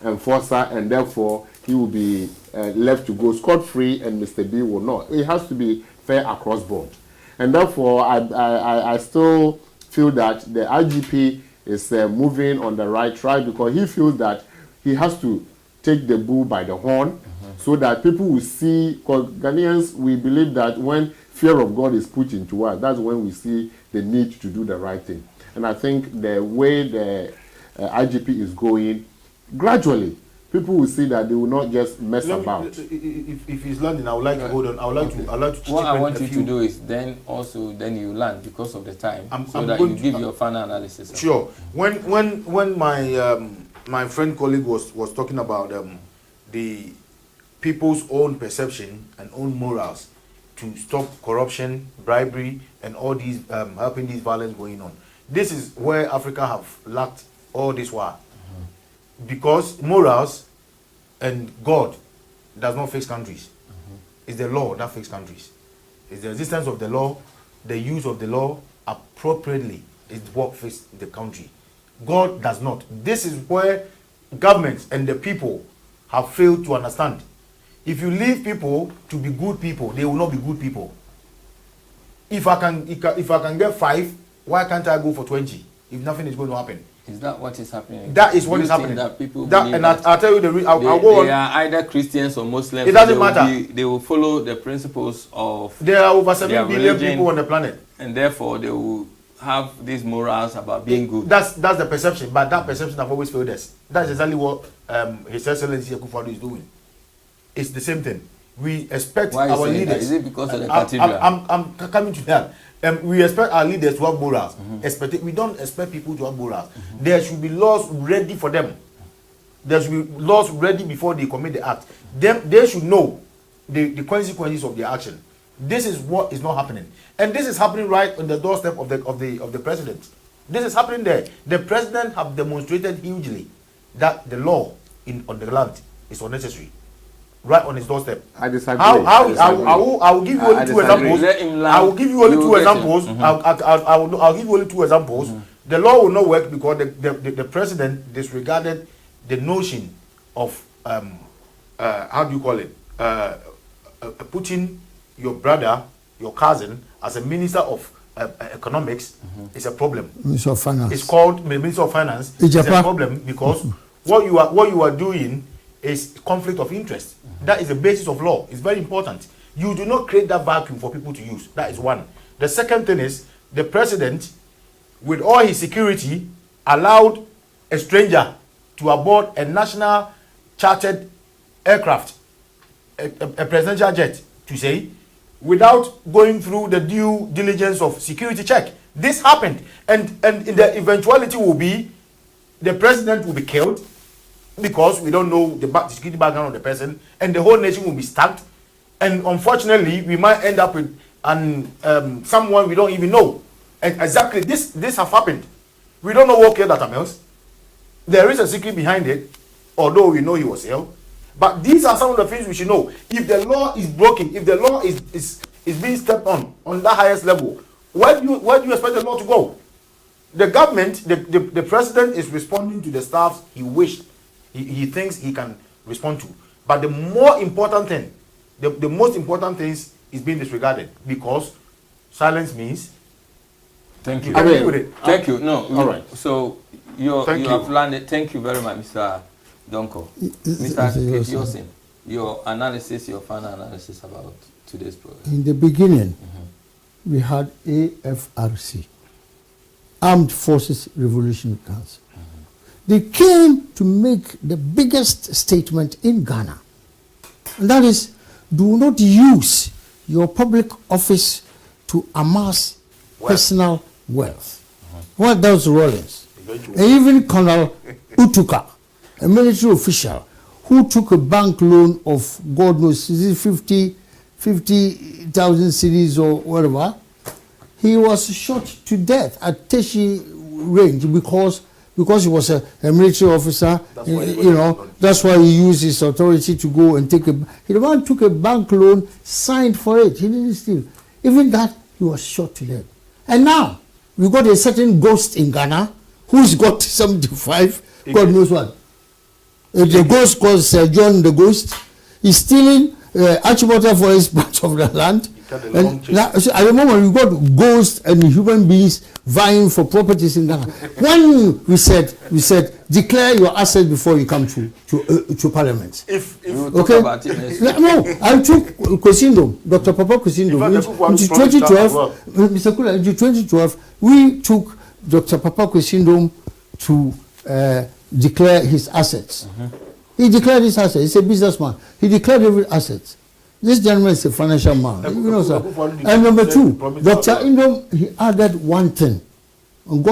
enforcer and therefore he will be left to go scot-free and Mr. B will not. It has to be fair across board. And therefore, I still feel that the IGP is moving on the right track because he feels that he has to take the bull by the horn so that people will see, because Ghanaians, we believe that when fear of God is put into us, that's when we see the need to do the right thing. And I think the way the IGP is going, gradually, people will see that they will not just mess about. If he's learning, I would like to hold on. I would like to. What I want you to do is then you learn because of the time, so that you give your final analysis. Sure. When my friend colleague was talking about the people's own perception and own morals to stop corruption, bribery, and all these helping these violence going on. This is where Africa have lacked all this while. Because morals and God does not fix countries. It's the law that fixes countries. It's the existence of the law, the use of the law appropriately is what fixes the country. God does not. This is where governments and the people have failed to understand. If you leave people to be good people, they will not be good people. If I can get 5, why can't I go for 20? If nothing is going to happen. Is that what is happening? That is what is happening. That people and I'll tell you the reason. I'll go on. They are either Christians or Muslims. It doesn't matter. They will follow the principles of. There are over 7 billion religion, people on the planet, and therefore they will have these morals about being good. That's the perception, but that perception have always failed us. That's exactly what His Excellency Akufo-Addo is doing. It's the same thing. We expect our leaders. That? Is it because of the cathedral? I'm coming to that. We expect our leaders to have morals. We don't expect people to have morals. There should be laws ready for them. There should be laws ready before they commit the act. They should know the consequences of their action. This is what is not happening, and this is happening right on the doorstep of the president. This is happening there. The president have demonstrated hugely that the law on the land is unnecessary. Right on his doorstep. I disagree. I will give you only 2 examples. I will give you only 2 examples. I'll give you only 2 examples. The law will not work because the president disregarded the notion of how do you call it? Putting your brother, your cousin, as a minister of economics is a problem. Minister of Finance. It's called Minister of Finance. It's a problem because what you are doing is conflict of interest. That is the basis of law. It's very important. You do not create that vacuum for people to use. That is one. The second thing is the president, with all his security, allowed a stranger to aboard a national chartered aircraft, a presidential jet, to say, without going through the due diligence of security check. This happened, and the eventuality will be the president will be killed, because we don't know the security background of the person, and the whole nation will be stacked, and unfortunately we might end up with someone we don't even know. And exactly this has happened. We don't know what killed that Mills. There is a secret behind it, although we know he was ill. But these are some of the things we should know. If the law is broken, if the law is being stepped on that highest level, where do you expect the law to go? The government, the president is responding to the staff he wished. He thinks he can respond to. But the more important thing, the most important things is being disregarded, because silence means. Thank you. Thank you. No. All right. So you have landed. Thank you very much, Mr. Duncan. Mr. Ketiosin, your final analysis about today's program. In the beginning, we had AFRC, Armed Forces Revolution Council. They came to make the biggest statement in Ghana, and that is, do not use your public office to amass personal wealth. What does Rollins? And even Colonel Utuka, a military official who took a bank loan of, God knows, is it 50,000 cedis or whatever, he was shot to death at Teshi range because he was a military officer. That's why he used his authority to go and take he took a bank loan, signed for it. He didn't steal. Even that, he was shot to death. And now we got a certain ghost in Ghana who's got 75, God knows what. The ghost called Sir John the Ghost. He's stealing Achimota for his part of the land. And now, so at the moment, we got ghosts and human beings vying for properties in Ghana. When we said, declare your assets before you come to Parliament. If okay, about it, no, I took Kosindom, Dr. Papa Kosindom, into 2012. Mr. Kula, into 2012, we took Dr. Papa Kosindom to declare his assets. He declared his assets. He's a businessman. He declared every asset. This gentleman is a financial man. Sir. And number 2, Dr. Indom, he added one thing. And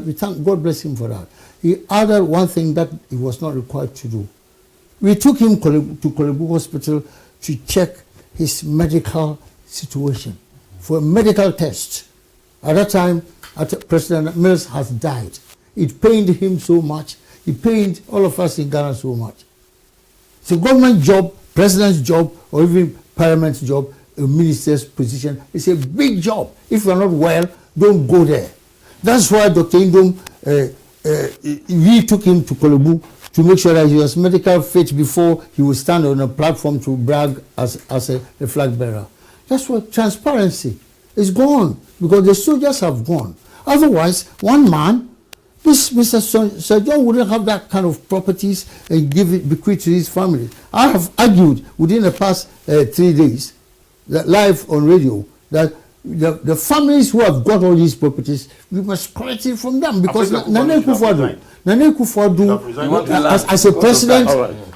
we thank God bless him for that. He added one thing that he was not required to do. We took him to Kolebu Hospital to check his medical situation for a medical test. At that time, President Mills has died. It pained him so much. It pained all of us in Ghana so much. It's a government job, president's job, or even parliament's job, a minister's position. It's a big job. If you're not well, don't go there. That's why Dr. Indom, we took him to Kolobu to make sure that he was medical fit before he would stand on a platform to brag as a flag bearer. That's what transparency is gone, because the soldiers have gone. Otherwise, one man, this Mr. Sir John wouldn't have that kind of properties and bequeath to his family. I have argued within the past 3 days, that live on radio, that the families who have got all these properties, we must collect it from them, because Nana Akufo-Addo, as a president,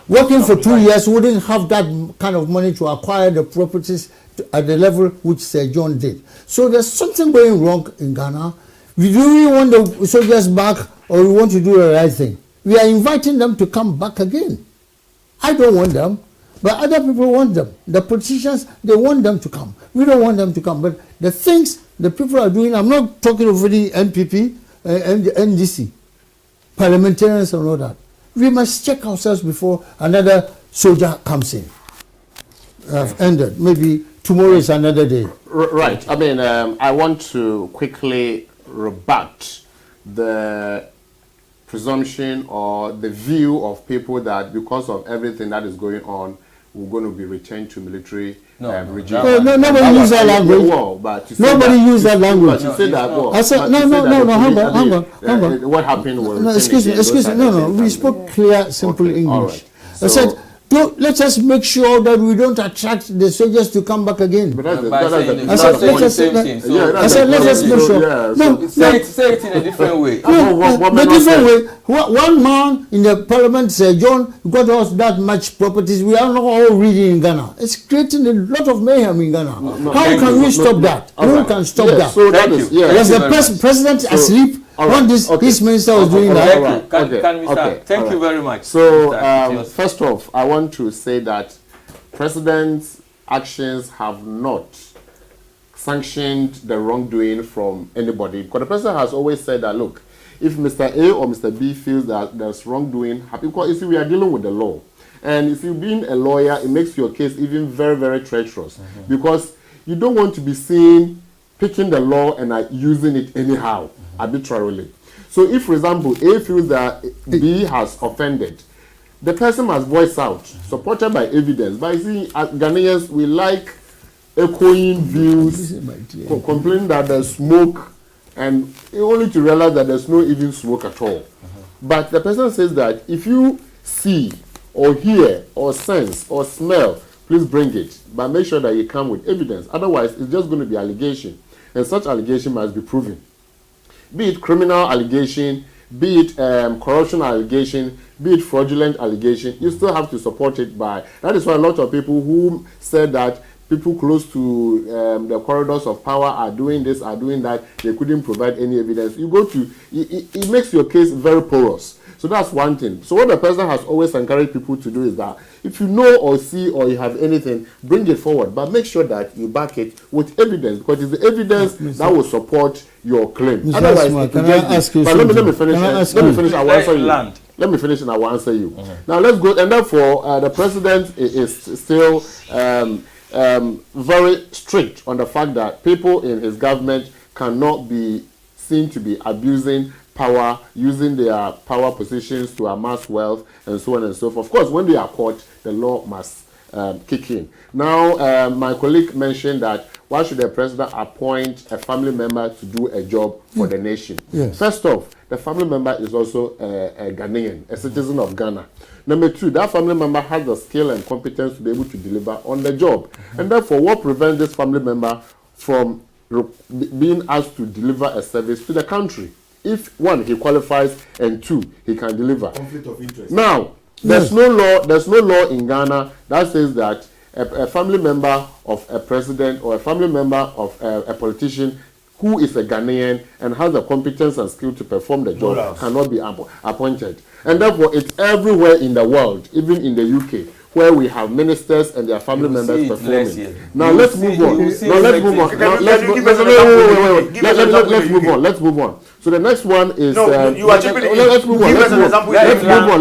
working for 2 years, wouldn't have that kind of money to acquire the properties at the level which Sir John did. So there's something going wrong in Ghana. Do we want the soldiers back, or we want to do the right thing? We are inviting them to come back again. I don't want them, but other people want them. The politicians, they want them to come. We don't want them to come. But the things the people are doing, I'm not talking of the NPP, NDC, parliamentarians and all that. We must check ourselves before another soldier comes in. I've ended. Maybe tomorrow is another day. Right. I mean, I want to quickly rebut the presumption or the view of people that because of everything that is going on, we're going to be returned to military regime. Nobody use that language. Nobody use that language. You say that. I said, no, hang on. What happened was... No, excuse me. No. We spoke clear, simple English. I said, let us make sure that we don't attract the soldiers to come back again. I said, let us make sure. Say it in a different way. The different way. One man in the parliament said, John, got us that much properties. We are not all reading in Ghana. It's creating a lot of mayhem in Ghana. How can we stop that? No one can stop that. Was the president asleep? This minister was doing that. Thank you very much. So, first off, I want to say that president's actions have not sanctioned the wrongdoing from anybody. Because the president has always said that, look, if Mr. A or Mr. B feels that there's wrongdoing, because you see, we are dealing with the law. And if you being a lawyer, it makes your case even very, very treacherous. Because you don't want to be seen picking the law and using it anyhow. Arbitrarily. So if, for example, A feels that B has offended, the person must voice out, supported by evidence. But you see, as Ghanaians, we like echoing views, complaining that there's smoke, and only to realize that there's no even smoke at all. But the person says that if you see, or hear, or sense, or smell, please bring it. But make sure that you come with evidence. Otherwise, it's just going to be allegation. And such allegation must be proven. Be it criminal allegation, be it corruption allegation, be it fraudulent allegation, you still have to support it by. That is why a lot of people who said that people close to the corridors of power are doing this, are doing that, they couldn't provide any evidence. You go to, it makes your case very porous. So that's one thing. So what the president has always encouraged people to do is that if you know or see or you have anything, bring it forward. But make sure that you back it with evidence, because it's the evidence that will support your claim. Otherwise, can I ask you something? Let me finish. I will answer you. Let me finish and I will answer you. Now let's go. And therefore, the president is still very strict on the fact that people in his government cannot be seen to be abusing power, using their power positions to amass wealth, and so on and so forth. Of course, when they are caught, the law must kick in. Now, my colleague mentioned that why should the president appoint a family member to do a job for the nation? Yes. First off, the family member is also a Ghanaian, a citizen of Ghana. Number two, that family member has the skill and competence to be able to deliver on the job. And therefore, what prevents this family member from being asked to deliver a service to the country? If one, he qualifies, and two, he can deliver. Conflict of interest. Now, there's no law in Ghana that says that a family member of a president or a family member of a politician who is a Ghanaian and has the competence and skill to perform the job cannot be appointed. And therefore, it's everywhere in the world, even in the UK, where we have ministers and their family members performing. Now let's move on. Let's move on. So the next one is... let's move on.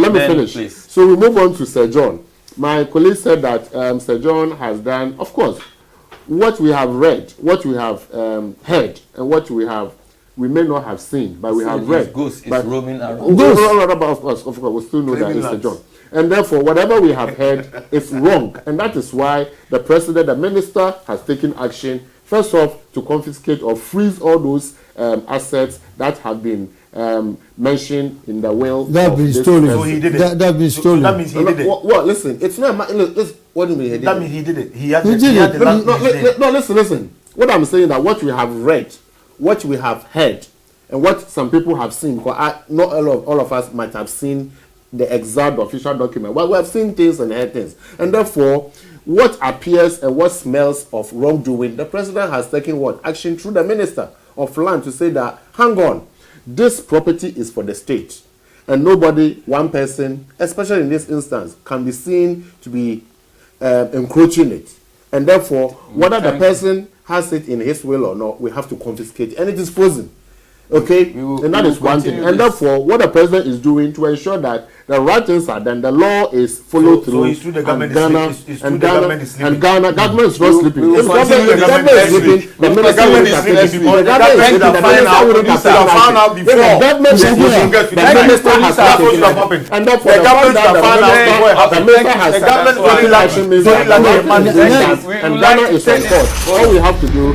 Let me finish. So we move on to Sir John. my colleague said that Sir John has done, of course, what we have read, what we have heard, and what we may not have seen, but we have read. Ghost is but roaming around. Of course, we still know that it's Sir John. And therefore, whatever we have heard is wrong. And that is why the president, the minister, has taken action, first off, to confiscate or freeze all those assets that have been mentioned in the will. That been stolen. So he did it. That been stolen. So that means he did it. Well, listen, it's not. What do you mean he did That it? means he did it. He had He the, did he had it. the land. No, listen. What I'm saying that what we have read, what we have heard, and what some people have seen, because not all of us might have seen the exact official document. Well, we have seen things and heard things. And therefore, what appears and what smells of wrongdoing, the president has taken what? Action through the minister of land to say that, hang on, this property is for the state. And nobody, one person, especially in this instance, can be seen to be encroaching it. And therefore, whether the person has it in his will or not, we have to confiscate it. And it is frozen. Okay? And that is one thing. And therefore, what the president is doing to ensure that the right things are done, the law is followed through. So it's true the government and government is sleeping. And Ghana, government is not sleeping. we If will government continue is sleeping, the minister wouldn't have taken it. Because The government is sleeping, the minister wouldn't have taken found out it. If before. the government is sleeping, the minister has not taken it. And therefore, the fact that the minister has taken action means that the government is sleeping and Ghana is on court. All we have to do